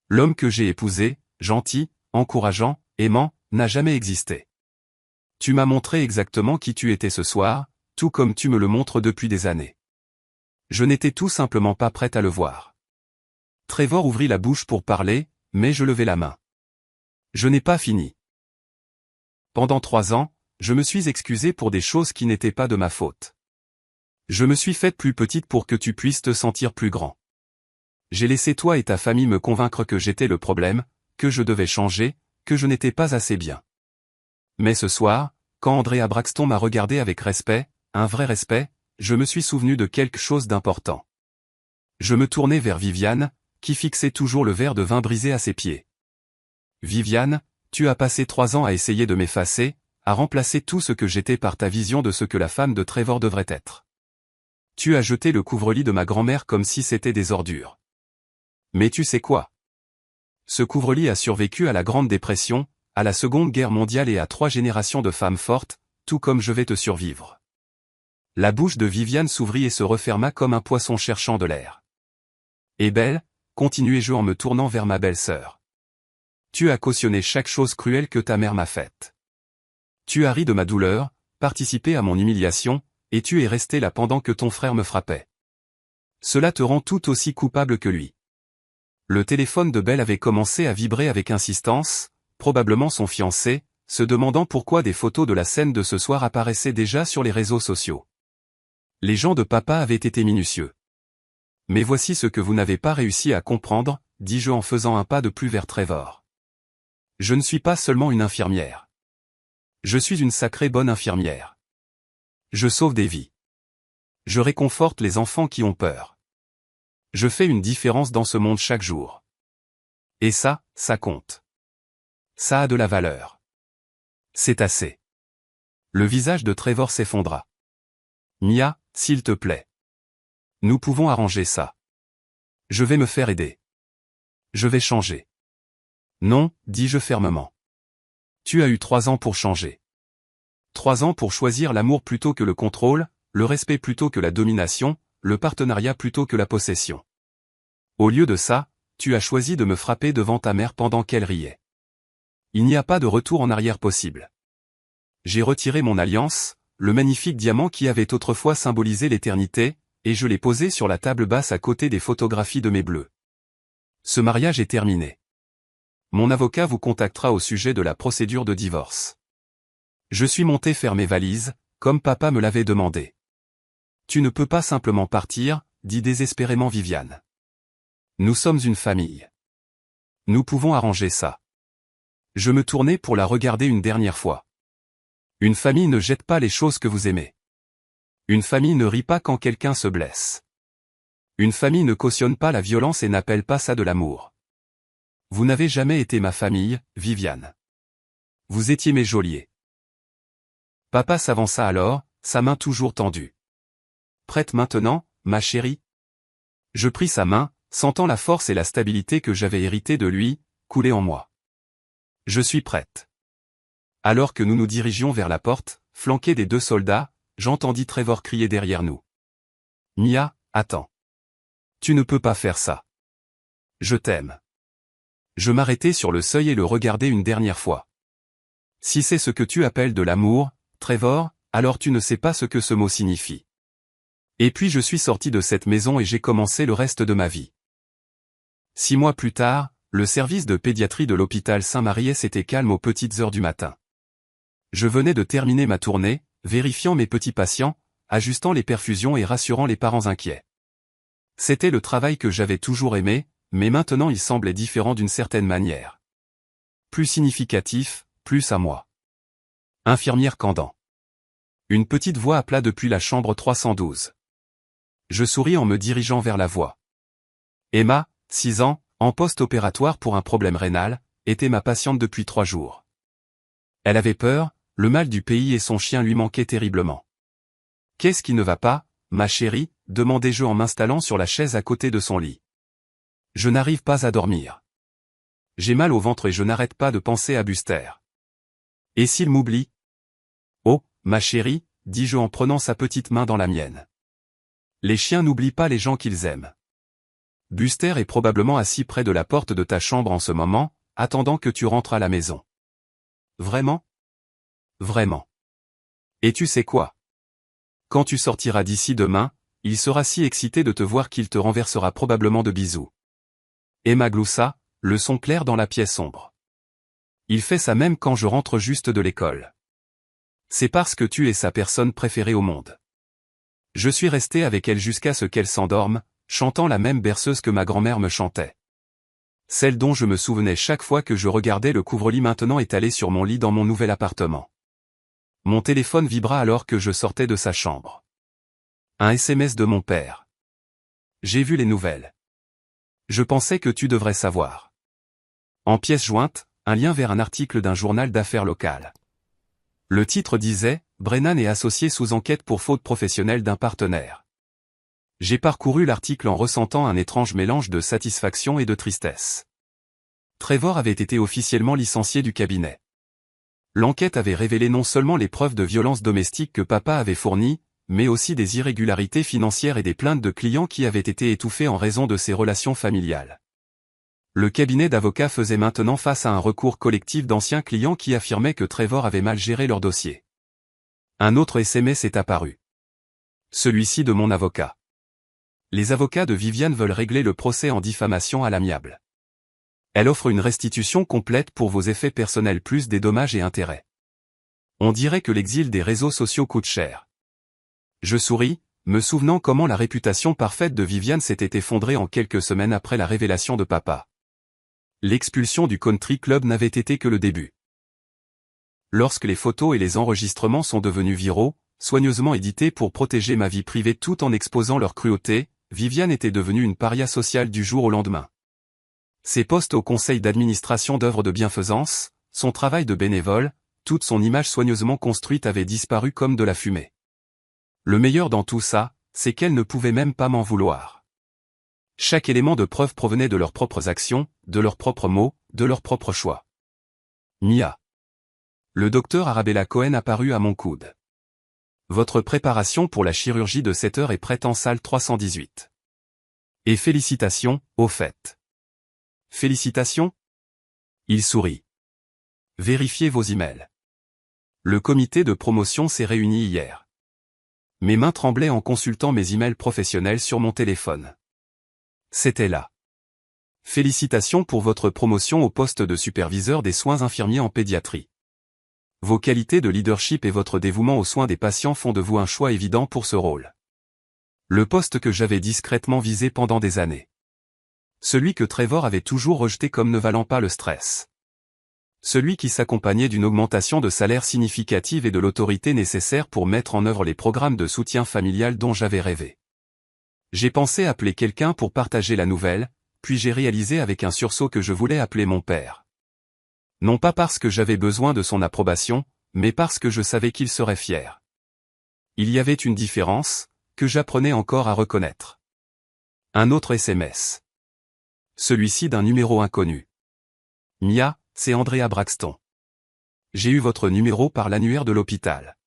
L'homme que j'ai épousé, gentil, encourageant, aimant, n'a jamais existé. Tu m'as montré exactement qui tu étais ce soir, tout comme tu me le montres depuis des années. Je n'étais tout simplement pas prête à le voir. Trevor ouvrit la bouche pour parler, mais je levai la main. Je n'ai pas fini. Pendant 3 ans, je me suis excusé pour des choses qui n'étaient pas de ma faute. Je me suis faite plus petite pour que tu puisses te sentir plus grand. J'ai laissé toi et ta famille me convaincre que j'étais le problème, que je devais changer, que je n'étais pas assez bien. Mais ce soir, quand Andrea Braxton m'a regardé avec respect, un vrai respect, je me suis souvenu de quelque chose d'important. Je me tournai vers Viviane, qui fixait toujours le verre de vin brisé à ses pieds. Viviane, tu as passé 3 ans à essayer de m'effacer, à remplacer tout ce que j'étais par ta vision de ce que la femme de Trevor devrait être. Tu as jeté le couvre-lit de ma grand-mère comme si c'était des ordures. Mais tu sais quoi? Ce couvre-lit a survécu à la Grande Dépression, à la Seconde Guerre mondiale et à 3 générations de femmes fortes, tout comme je vais te survivre. La bouche de Viviane s'ouvrit et se referma comme un poisson cherchant de l'air. Et belle, continuai-je en me tournant vers ma belle-sœur. Tu as cautionné chaque chose cruelle que ta mère m'a faite. Tu as ri de ma douleur, participé à mon humiliation, et tu es resté là pendant que ton frère me frappait. Cela te rend tout aussi coupable que lui. Le téléphone de Belle avait commencé à vibrer avec insistance, probablement son fiancé, se demandant pourquoi des photos de la scène de ce soir apparaissaient déjà sur les réseaux sociaux. Les gens de papa avaient été minutieux. Mais voici ce que vous n'avez pas réussi à comprendre, dis-je en faisant un pas de plus vers Trevor. Je ne suis pas seulement une infirmière. Je suis une sacrée bonne infirmière. Je sauve des vies. Je réconforte les enfants qui ont peur. Je fais une différence dans ce monde chaque jour. Et ça compte. Ça a de la valeur. C'est assez. Le visage de Trevor s'effondra. Mia, s'il te plaît. Nous pouvons arranger ça. Je vais me faire aider. Je vais changer. Non, dis-je fermement. Tu as eu 3 ans pour changer. 3 ans pour choisir l'amour plutôt que le contrôle, le respect plutôt que la domination, le partenariat plutôt que la possession. Au lieu de ça, tu as choisi de me frapper devant ta mère pendant qu'elle riait. Il n'y a pas de retour en arrière possible. J'ai retiré mon alliance, le magnifique diamant qui avait autrefois symbolisé l'éternité, et je l'ai posé sur la table basse à côté des photographies de mes bleus. Ce mariage est terminé. Mon avocat vous contactera au sujet de la procédure de divorce. Je suis monté faire mes valises, comme papa me l'avait demandé. Tu ne peux pas simplement partir, dit désespérément Viviane. Nous sommes une famille. Nous pouvons arranger ça. Je me tournai pour la regarder une dernière fois. Une famille ne jette pas les choses que vous aimez. Une famille ne rit pas quand quelqu'un se blesse. Une famille ne cautionne pas la violence et n'appelle pas ça de l'amour. Vous n'avez jamais été ma famille, Viviane. Vous étiez mes geôliers. Papa s'avança alors, sa main toujours tendue. Prête maintenant, ma chérie? Je pris sa main, sentant la force et la stabilité que j'avais héritées de lui, couler en moi. Je suis prête. Alors que nous nous dirigions vers la porte, flanqués des 2 soldats, j'entendis Trevor crier derrière nous. Mia, attends. Tu ne peux pas faire ça. Je t'aime. Je m'arrêtai sur le seuil et le regardai une dernière fois. Si c'est ce que tu appelles de l'amour, Trevor, alors tu ne sais pas ce que ce mot signifie. Et puis je suis sorti de cette maison et j'ai commencé le reste de ma vie. 6 mois plus tard, le service de pédiatrie de l'hôpital Saint-Maries était calme aux petites heures du matin. Je venais de terminer ma tournée, vérifiant mes petits patients, ajustant les perfusions et rassurant les parents inquiets. C'était le travail que j'avais toujours aimé, mais maintenant il semblait différent d'une certaine manière. Plus significatif, plus à moi. Infirmière Candan. Une petite voix appela depuis la chambre 312. Je souris en me dirigeant vers la voix. Emma, 6 ans, en post-opératoire pour un problème rénal, était ma patiente depuis 3 jours. Elle avait peur, le mal du pays et son chien lui manquait terriblement. Qu'est-ce qui ne va pas, ma chérie, demandai-je en m'installant sur la chaise à côté de son lit. Je n'arrive pas à dormir. J'ai mal au ventre et je n'arrête pas de penser à Buster. Et s'il m'oublie? Oh, ma chérie, dis-je en prenant sa petite main dans la mienne. Les chiens n'oublient pas les gens qu'ils aiment. Buster est probablement assis près de la porte de ta chambre en ce moment, attendant que tu rentres à la maison. Vraiment? Vraiment. Et tu sais quoi? Quand tu sortiras d'ici demain, il sera si excité de te voir qu'il te renversera probablement de bisous. Emma gloussa, le son clair dans la pièce sombre. Il fait ça même quand je rentre juste de l'école. C'est parce que tu es sa personne préférée au monde. Je suis resté avec elle jusqu'à ce qu'elle s'endorme, chantant la même berceuse que ma grand-mère me chantait. Celle dont je me souvenais chaque fois que je regardais le couvre-lit maintenant étalé sur mon lit dans mon nouvel appartement. Mon téléphone vibra alors que je sortais de sa chambre. Un SMS de mon père. J'ai vu les nouvelles. Je pensais que tu devrais savoir. En pièce jointe, un lien vers un article d'un journal d'affaires local. Le titre disait « Brennan est associé sous enquête pour faute professionnelle d'un partenaire ». J'ai parcouru l'article en ressentant un étrange mélange de satisfaction et de tristesse. Trevor avait été officiellement licencié du cabinet. L'enquête avait révélé non seulement les preuves de violence domestique que papa avait fournies, mais aussi des irrégularités financières et des plaintes de clients qui avaient été étouffées en raison de ses relations familiales. Le cabinet d'avocats faisait maintenant face à un recours collectif d'anciens clients qui affirmaient que Trevor avait mal géré leur dossier. Un autre SMS est apparu. Celui-ci de mon avocat. Les avocats de Viviane veulent régler le procès en diffamation à l'amiable. Elle offre une restitution complète pour vos effets personnels plus des dommages et intérêts. On dirait que l'exil des réseaux sociaux coûte cher. Je souris, me souvenant comment la réputation parfaite de Viviane s'était effondrée en quelques semaines après la révélation de papa. L'expulsion du country club n'avait été que le début. Lorsque les photos et les enregistrements sont devenus viraux, soigneusement édités pour protéger ma vie privée tout en exposant leur cruauté, Viviane était devenue une paria sociale du jour au lendemain. Ses postes au conseil d'administration d'œuvres de bienfaisance, son travail de bénévole, toute son image soigneusement construite avait disparu comme de la fumée. Le meilleur dans tout ça, c'est qu'elle ne pouvait même pas m'en vouloir. Chaque élément de preuve provenait de leurs propres actions, de leurs propres mots, de leurs propres choix. Mia. Le docteur Arabella Cohen apparut à mon coude. Votre préparation pour la chirurgie de 7 heures est prête en salle 318. Et félicitations, au fait. Félicitations? Il sourit. Vérifiez vos emails. Le comité de promotion s'est réuni hier. Mes mains tremblaient en consultant mes emails professionnels sur mon téléphone. C'était là. Félicitations pour votre promotion au poste de superviseur des soins infirmiers en pédiatrie. Vos qualités de leadership et votre dévouement aux soins des patients font de vous un choix évident pour ce rôle. Le poste que j'avais discrètement visé pendant des années. Celui que Trevor avait toujours rejeté comme ne valant pas le stress. Celui qui s'accompagnait d'une augmentation de salaire significative et de l'autorité nécessaire pour mettre en œuvre les programmes de soutien familial dont j'avais rêvé. J'ai pensé appeler quelqu'un pour partager la nouvelle, puis j'ai réalisé avec un sursaut que je voulais appeler mon père. Non pas parce que j'avais besoin de son approbation, mais parce que je savais qu'il serait fier. Il y avait une différence, que j'apprenais encore à reconnaître. Un autre SMS. Celui-ci d'un numéro inconnu. Mia, c'est Andrea Braxton. J'ai eu votre numéro par l'annuaire de l'hôpital.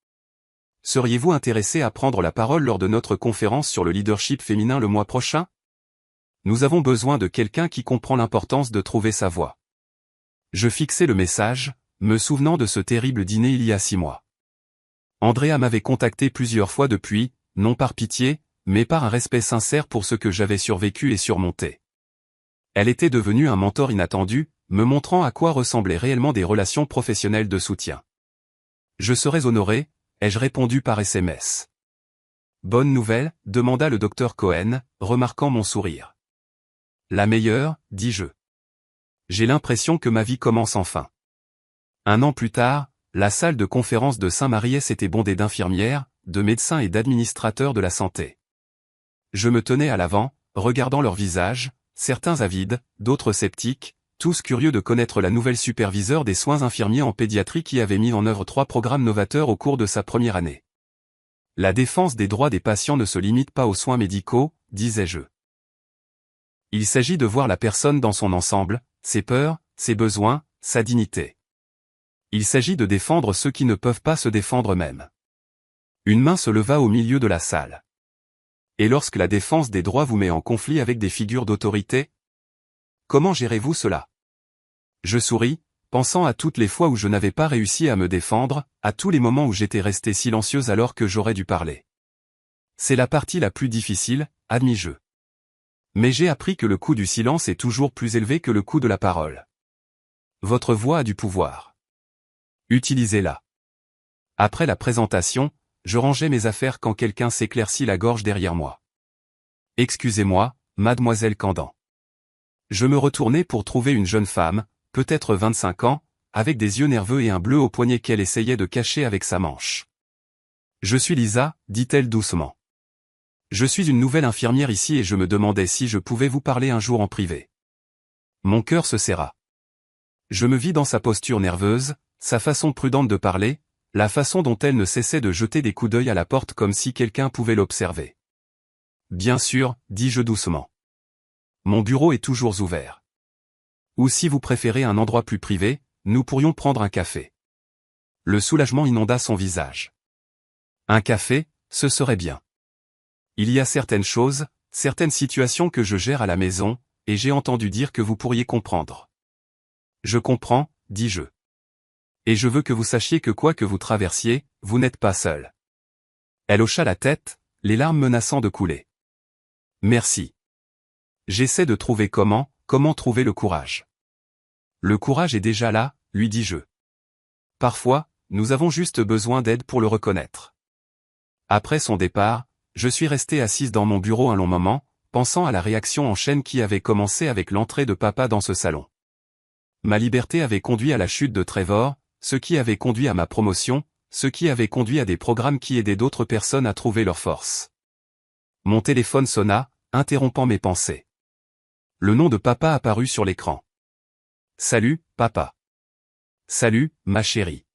Seriez-vous intéressé à prendre la parole lors de notre conférence sur le leadership féminin le mois prochain? Nous avons besoin de quelqu'un qui comprend l'importance de trouver sa voie. Je fixai le message, me souvenant de ce terrible dîner il y a 6 mois. Andrea m'avait contacté plusieurs fois depuis, non par pitié, mais par un respect sincère pour ce que j'avais survécu et surmonté. Elle était devenue un mentor inattendu, me montrant à quoi ressemblaient réellement des relations professionnelles de soutien. Je serais honoré, ai-je répondu par SMS. Bonne nouvelle, demanda le docteur Cohen, remarquant mon sourire. La meilleure, dis-je. J'ai l'impression que ma vie commence enfin. 1 an plus tard, la salle de conférence de Saint-Maries était bondée d'infirmières, de médecins et d'administrateurs de la santé. Je me tenais à l'avant, regardant leurs visages, certains avides, d'autres sceptiques, tous curieux de connaître la nouvelle superviseure des soins infirmiers en pédiatrie qui avait mis en œuvre 3 programmes novateurs au cours de sa première année. La défense des droits des patients ne se limite pas aux soins médicaux, disais-je. Il s'agit de voir la personne dans son ensemble, ses peurs, ses besoins, sa dignité. Il s'agit de défendre ceux qui ne peuvent pas se défendre eux-mêmes. Une main se leva au milieu de la salle. Et lorsque la défense des droits vous met en conflit avec des figures d'autorité? Comment gérez-vous cela? Je souris, pensant à toutes les fois où je n'avais pas réussi à me défendre, à tous les moments où j'étais resté silencieuse alors que j'aurais dû parler. C'est la partie la plus difficile, admis-je. Mais j'ai appris que le coût du silence est toujours plus élevé que le coût de la parole. Votre voix a du pouvoir. Utilisez-la. Après la présentation, je rangeais mes affaires quand quelqu'un s'éclaircit la gorge derrière moi. Excusez-moi, mademoiselle Candan. Je me retournai pour trouver une jeune femme, peut-être 25 ans, avec des yeux nerveux et un bleu au poignet qu'elle essayait de cacher avec sa manche. Je suis Lisa, dit-elle doucement. Je suis une nouvelle infirmière ici et je me demandais si je pouvais vous parler un jour en privé. Mon cœur se serra. Je me vis dans sa posture nerveuse, sa façon prudente de parler, la façon dont elle ne cessait de jeter des coups d'œil à la porte comme si quelqu'un pouvait l'observer. Bien sûr, dis-je doucement. Mon bureau est toujours ouvert. Ou si vous préférez un endroit plus privé, nous pourrions prendre un café. Le soulagement inonda son visage. Un café, ce serait bien. Il y a certaines choses, certaines situations que je gère à la maison, et j'ai entendu dire que vous pourriez comprendre. Je comprends, dis-je. Et je veux que vous sachiez que quoi que vous traversiez, vous n'êtes pas seul. Elle hocha la tête, les larmes menaçant de couler. Merci. J'essaie de trouver comment trouver le courage. Le courage est déjà là, lui dis-je. Parfois, nous avons juste besoin d'aide pour le reconnaître. Après son départ, je suis resté assise dans mon bureau un long moment, pensant à la réaction en chaîne qui avait commencé avec l'entrée de papa dans ce salon. Ma liberté avait conduit à la chute de Trevor, ce qui avait conduit à ma promotion, ce qui avait conduit à des programmes qui aidaient d'autres personnes à trouver leur force. Mon téléphone sonna, interrompant mes pensées. Le nom de papa apparut sur l'écran. Salut, papa. Salut, ma chérie.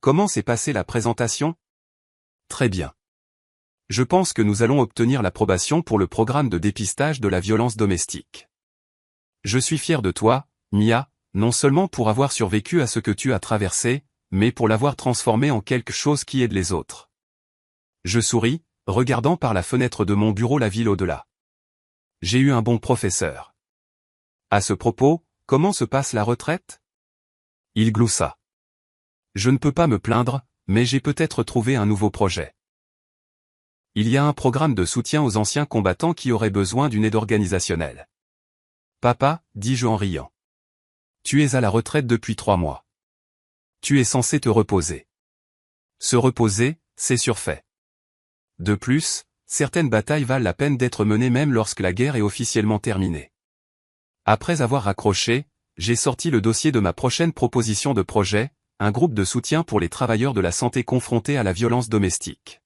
Comment s'est passée la présentation? Très bien. Je pense que nous allons obtenir l'approbation pour le programme de dépistage de la violence domestique. Je suis fier de toi, Mia, non seulement pour avoir survécu à ce que tu as traversé, mais pour l'avoir transformé en quelque chose qui aide les autres. Je souris, regardant par la fenêtre de mon bureau la ville au-delà. J'ai eu un bon professeur. À ce propos, comment se passe la retraite? Il gloussa. Je ne peux pas me plaindre, mais j'ai peut-être trouvé un nouveau projet. Il y a un programme de soutien aux anciens combattants qui auraient besoin d'une aide organisationnelle. Papa, dis-je en riant. Tu es à la retraite depuis 3 mois. Tu es censé te reposer. Se reposer, c'est surfait. De plus, certaines batailles valent la peine d'être menées même lorsque la guerre est officiellement terminée. Après avoir raccroché, j'ai sorti le dossier de ma prochaine proposition de projet, un groupe de soutien pour les travailleurs de la santé confrontés à la violence domestique.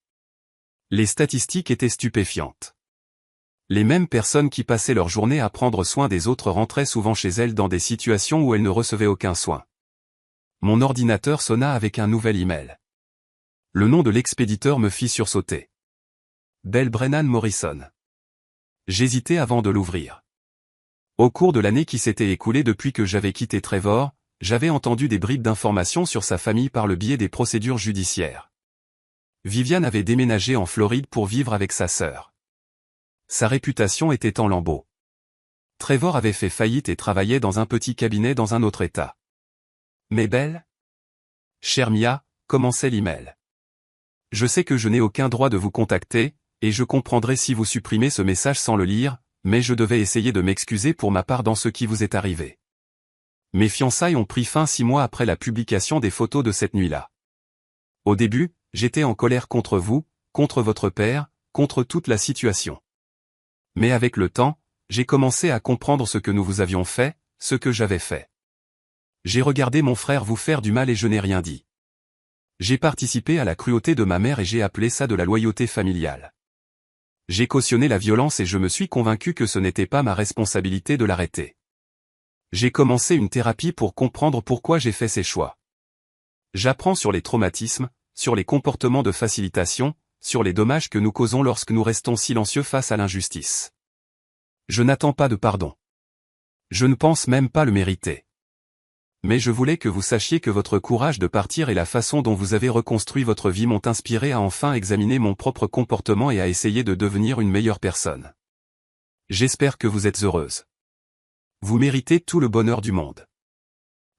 Les statistiques étaient stupéfiantes. Les mêmes personnes qui passaient leur journée à prendre soin des autres rentraient souvent chez elles dans des situations où elles ne recevaient aucun soin. Mon ordinateur sonna avec un nouvel email. Le nom de l'expéditeur me fit sursauter. Belle Brennan Morrison. J'hésitais avant de l'ouvrir. Au cours de l'année qui s'était écoulée depuis que j'avais quitté Trevor, j'avais entendu des bribes d'informations sur sa famille par le biais des procédures judiciaires. Viviane avait déménagé en Floride pour vivre avec sa sœur. Sa réputation était en lambeaux. Trevor avait fait faillite et travaillait dans un petit cabinet dans un autre état. Mais Belle? Chère Mia, commençait l'email. Je sais que je n'ai aucun droit de vous contacter, et je comprendrai si vous supprimez ce message sans le lire, mais je devais essayer de m'excuser pour ma part dans ce qui vous est arrivé. Mes fiançailles ont pris fin 6 mois après la publication des photos de cette nuit-là. Au début, j'étais en colère contre vous, contre votre père, contre toute la situation. Mais avec le temps, j'ai commencé à comprendre ce que nous vous avions fait, ce que j'avais fait. J'ai regardé mon frère vous faire du mal et je n'ai rien dit. J'ai participé à la cruauté de ma mère et j'ai appelé ça de la loyauté familiale. J'ai cautionné la violence et je me suis convaincu que ce n'était pas ma responsabilité de l'arrêter. J'ai commencé une thérapie pour comprendre pourquoi j'ai fait ces choix. J'apprends sur les traumatismes, sur les comportements de facilitation, sur les dommages que nous causons lorsque nous restons silencieux face à l'injustice. Je n'attends pas de pardon. Je ne pense même pas le mériter. Mais je voulais que vous sachiez que votre courage de partir et la façon dont vous avez reconstruit votre vie m'ont inspiré à enfin examiner mon propre comportement et à essayer de devenir une meilleure personne. J'espère que vous êtes heureuse. Vous méritez tout le bonheur du monde.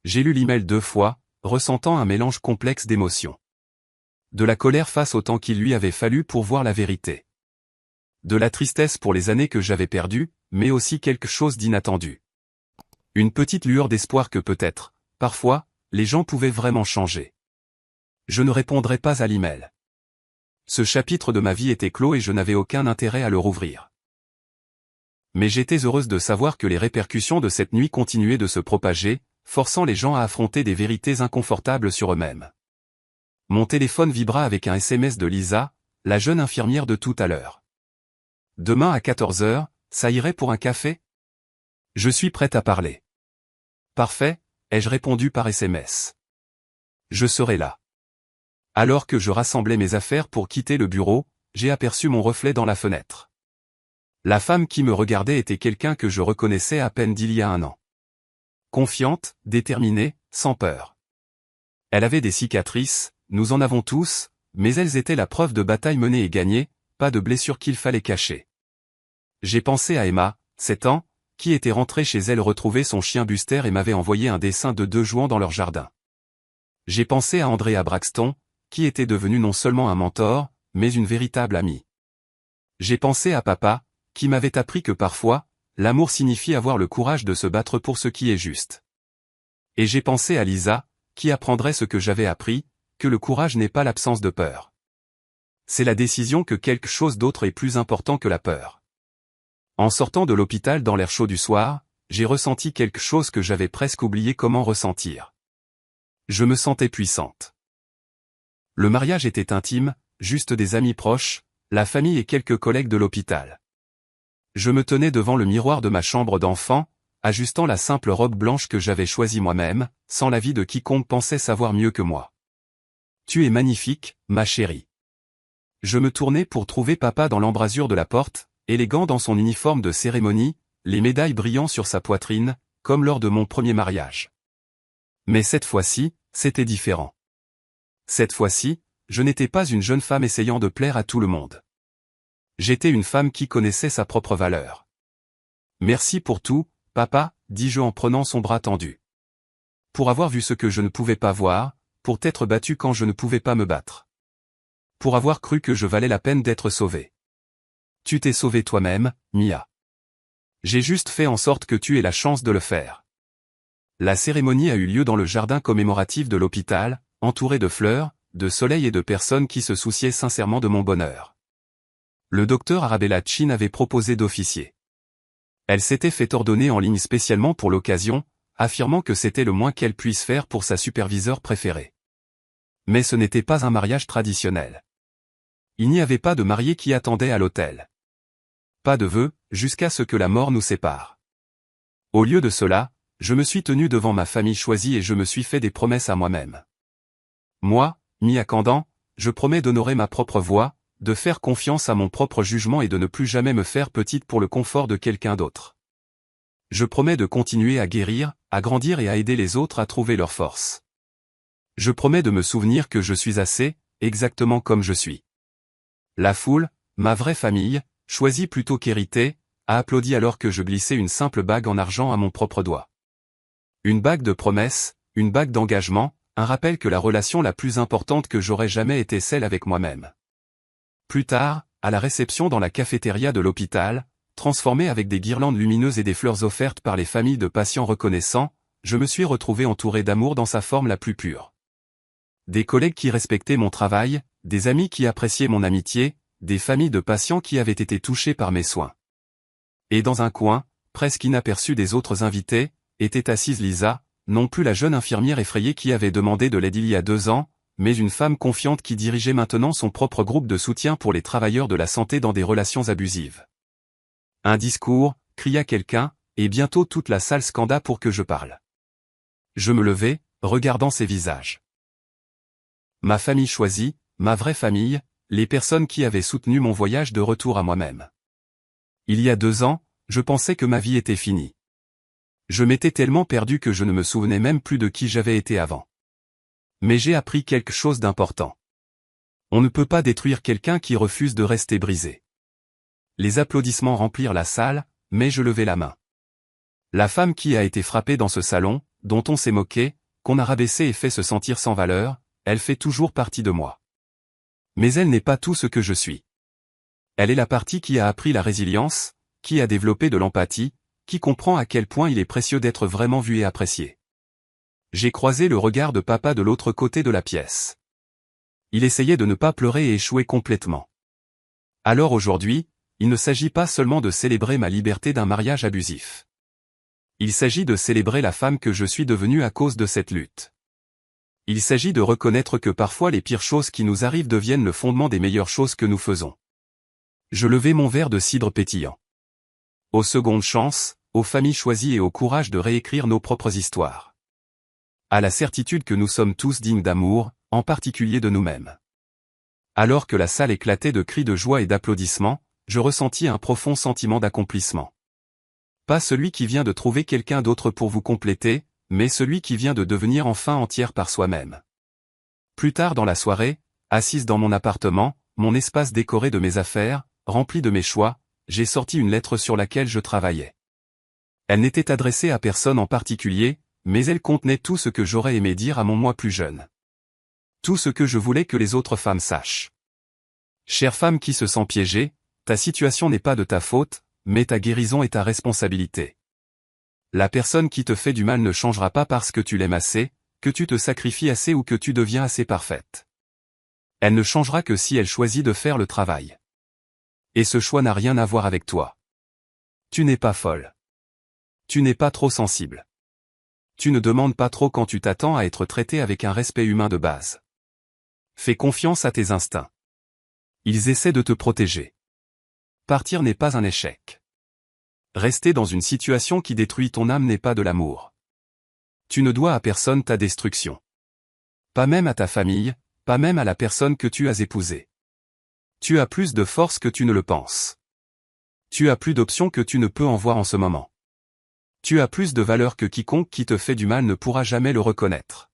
J'ai lu l'email 2 fois, ressentant un mélange complexe d'émotions. De la colère face au temps qu'il lui avait fallu pour voir la vérité. De la tristesse pour les années que j'avais perdues, mais aussi quelque chose d'inattendu. Une petite lueur d'espoir que peut-être, parfois, les gens pouvaient vraiment changer. Je ne répondrai pas à l'email. Ce chapitre de ma vie était clos et je n'avais aucun intérêt à le rouvrir. Mais j'étais heureuse de savoir que les répercussions de cette nuit continuaient de se propager, forçant les gens à affronter des vérités inconfortables sur eux-mêmes. Mon téléphone vibra avec un SMS de Lisa, la jeune infirmière de tout à l'heure. Demain à 14 h, ça irait pour un café? Je suis prête à parler. Parfait, ai-je répondu par SMS. Je serai là. Alors que je rassemblais mes affaires pour quitter le bureau, j'ai aperçu mon reflet dans la fenêtre. La femme qui me regardait était quelqu'un que je reconnaissais à peine d'il y a 1 an. Confiante, déterminée, sans peur. Elle avait des cicatrices, nous en avons tous, mais elles étaient la preuve de batailles menées et gagnées, pas de blessures qu'il fallait cacher. J'ai pensé à Emma, 7 ans, qui était rentrée chez elle retrouver son chien Buster et m'avait envoyé un dessin de 2 jouant dans leur jardin. J'ai pensé à Andrea Braxton, qui était devenu non seulement un mentor, mais une véritable amie. J'ai pensé à papa, qui m'avait appris que parfois, l'amour signifie avoir le courage de se battre pour ce qui est juste. Et j'ai pensé à Lisa, qui apprendrait ce que j'avais appris, que le courage n'est pas l'absence de peur. C'est la décision que quelque chose d'autre est plus important que la peur. En sortant de l'hôpital dans l'air chaud du soir, j'ai ressenti quelque chose que j'avais presque oublié comment ressentir. Je me sentais puissante. Le mariage était intime, juste des amis proches, la famille et quelques collègues de l'hôpital. Je me tenais devant le miroir de ma chambre d'enfant, ajustant la simple robe blanche que j'avais choisie moi-même, sans l'avis de quiconque pensait savoir mieux que moi. Tu es magnifique, ma chérie. Je me tournai pour trouver papa dans l'embrasure de la porte, élégant dans son uniforme de cérémonie, les médailles brillant sur sa poitrine, comme lors de mon premier mariage. Mais cette fois-ci, c'était différent. Cette fois-ci, je n'étais pas une jeune femme essayant de plaire à tout le monde. J'étais une femme qui connaissait sa propre valeur. Merci pour tout, papa, dis-je en prenant son bras tendu. Pour avoir vu ce que je ne pouvais pas voir, pour t'être battu quand je ne pouvais pas me battre. Pour avoir cru que je valais la peine d'être sauvé. Tu t'es sauvé toi-même, Mia. J'ai juste fait en sorte que tu aies la chance de le faire. La cérémonie a eu lieu dans le jardin commémoratif de l'hôpital, entouré de fleurs, de soleil et de personnes qui se souciaient sincèrement de mon bonheur. Le docteur Arabella Chin avait proposé d'officier. Elle s'était fait ordonner en ligne spécialement pour l'occasion, affirmant que c'était le moins qu'elle puisse faire pour sa superviseure préférée. Mais ce n'était pas un mariage traditionnel. Il n'y avait pas de mariés qui attendaient à l'autel. Pas de vœux, jusqu'à ce que la mort nous sépare. Au lieu de cela, je me suis tenu devant ma famille choisie et je me suis fait des promesses à moi-même. Moi, Mia Kandan, je promets d'honorer ma propre voix, de faire confiance à mon propre jugement et de ne plus jamais me faire petite pour le confort de quelqu'un d'autre. Je promets de continuer à guérir, à grandir et à aider les autres à trouver leur force. Je promets de me souvenir que je suis assez, exactement comme je suis. La foule, ma vraie famille, choisie plutôt qu'héritée, a applaudi alors que je glissais une simple bague en argent à mon propre doigt. Une bague de promesse, une bague d'engagement, un rappel que la relation la plus importante que j'aurais jamais été celle avec moi-même. Plus tard, à la réception dans la cafétéria de l'hôpital, transformée avec des guirlandes lumineuses et des fleurs offertes par les familles de patients reconnaissants, je me suis retrouvé entouré d'amour dans sa forme la plus pure. Des collègues qui respectaient mon travail, des amis qui appréciaient mon amitié, des familles de patients qui avaient été touchés par mes soins. Et dans un coin, presque inaperçu des autres invités, était assise Lisa, non plus la jeune infirmière effrayée qui avait demandé de l'aide il y a 2 ans, mais une femme confiante qui dirigeait maintenant son propre groupe de soutien pour les travailleurs de la santé dans des relations abusives. Un discours, cria quelqu'un, et bientôt toute la salle scanda pour que je parle. Je me levai, regardant ces visages. Ma famille choisie, ma vraie famille, les personnes qui avaient soutenu mon voyage de retour à moi-même. Il y a 2 ans, je pensais que ma vie était finie. Je m'étais tellement perdu que je ne me souvenais même plus de qui j'avais été avant. Mais j'ai appris quelque chose d'important. On ne peut pas détruire quelqu'un qui refuse de rester brisé. Les applaudissements remplirent la salle, mais je levai la main. La femme qui a été frappée dans ce salon, dont on s'est moqué, qu'on a rabaissé et fait se sentir sans valeur, elle fait toujours partie de moi. Mais elle n'est pas tout ce que je suis. Elle est la partie qui a appris la résilience, qui a développé de l'empathie, qui comprend à quel point il est précieux d'être vraiment vu et apprécié. J'ai croisé le regard de papa de l'autre côté de la pièce. Il essayait de ne pas pleurer et échouait complètement. Alors aujourd'hui, il ne s'agit pas seulement de célébrer ma liberté d'un mariage abusif. Il s'agit de célébrer la femme que je suis devenue à cause de cette lutte. Il s'agit de reconnaître que parfois les pires choses qui nous arrivent deviennent le fondement des meilleures choses que nous faisons. Je levai mon verre de cidre pétillant. Aux secondes chances, aux familles choisies et au courage de réécrire nos propres histoires. À la certitude que nous sommes tous dignes d'amour, en particulier de nous-mêmes. Alors que la salle éclatait de cris de joie et d'applaudissements, je ressentis un profond sentiment d'accomplissement. Pas celui qui vient de trouver quelqu'un d'autre pour vous compléter, mais celui qui vient de devenir enfin entière par soi-même. Plus tard dans la soirée, assise dans mon appartement, mon espace décoré de mes affaires, rempli de mes choix, j'ai sorti une lettre sur laquelle je travaillais. Elle n'était adressée à personne en particulier, mais elle contenait tout ce que j'aurais aimé dire à mon moi plus jeune. Tout ce que je voulais que les autres femmes sachent. Chère femme qui se sent piégée, ta situation n'est pas de ta faute, mais ta guérison est ta responsabilité. La personne qui te fait du mal ne changera pas parce que tu l'aimes assez, que tu te sacrifies assez ou que tu deviens assez parfaite. Elle ne changera que si elle choisit de faire le travail. Et ce choix n'a rien à voir avec toi. Tu n'es pas folle. Tu n'es pas trop sensible. Tu ne demandes pas trop quand tu t'attends à être traité avec un respect humain de base. Fais confiance à tes instincts. Ils essaient de te protéger. Partir n'est pas un échec. Rester dans une situation qui détruit ton âme n'est pas de l'amour. Tu ne dois à personne ta destruction. Pas même à ta famille, pas même à la personne que tu as épousée. Tu as plus de force que tu ne le penses. Tu as plus d'options que tu ne peux en voir en ce moment. Tu as plus de valeur que quiconque qui te fait du mal ne pourra jamais le reconnaître.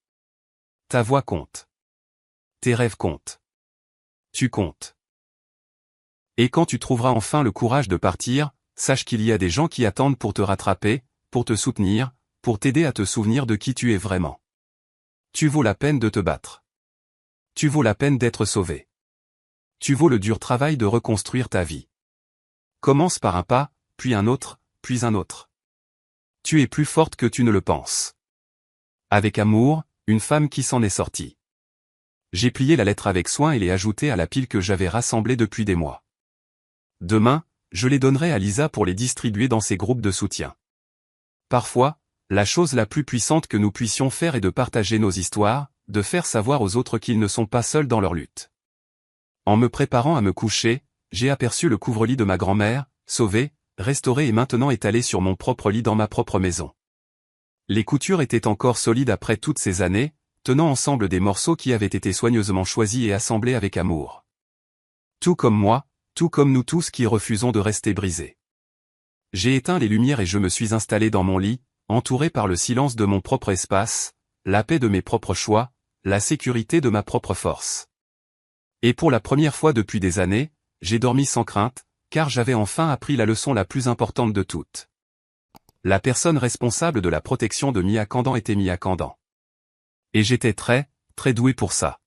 Ta voix compte. Tes rêves comptent. Tu comptes. Et quand tu trouveras enfin le courage de partir, sache qu'il y a des gens qui attendent pour te rattraper, pour te soutenir, pour t'aider à te souvenir de qui tu es vraiment. Tu vaux la peine de te battre. Tu vaux la peine d'être sauvé. Tu vaux le dur travail de reconstruire ta vie. Commence par un pas, puis un autre, puis un autre. Tu es plus forte que tu ne le penses. Avec amour, une femme qui s'en est sortie. J'ai plié la lettre avec soin et l'ai ajoutée à la pile que j'avais rassemblée depuis des mois. Demain, je les donnerai à Lisa pour les distribuer dans ses groupes de soutien. Parfois, la chose la plus puissante que nous puissions faire est de partager nos histoires, de faire savoir aux autres qu'ils ne sont pas seuls dans leur lutte. En me préparant à me coucher, j'ai aperçu le couvre-lit de ma grand-mère, sauvé, restauré et maintenant étalé sur mon propre lit dans ma propre maison. Les coutures étaient encore solides après toutes ces années, tenant ensemble des morceaux qui avaient été soigneusement choisis et assemblés avec amour. Tout comme moi, tout comme nous tous qui refusons de rester brisés. J'ai éteint les lumières et je me suis installé dans mon lit, entouré par le silence de mon propre espace, la paix de mes propres choix, la sécurité de ma propre force. Et pour la première fois depuis des années, j'ai dormi sans crainte, car j'avais enfin appris la leçon la plus importante de toutes. La personne responsable de la protection de Mia Kandan était Mia Kandan. Et j'étais très, très doué pour ça.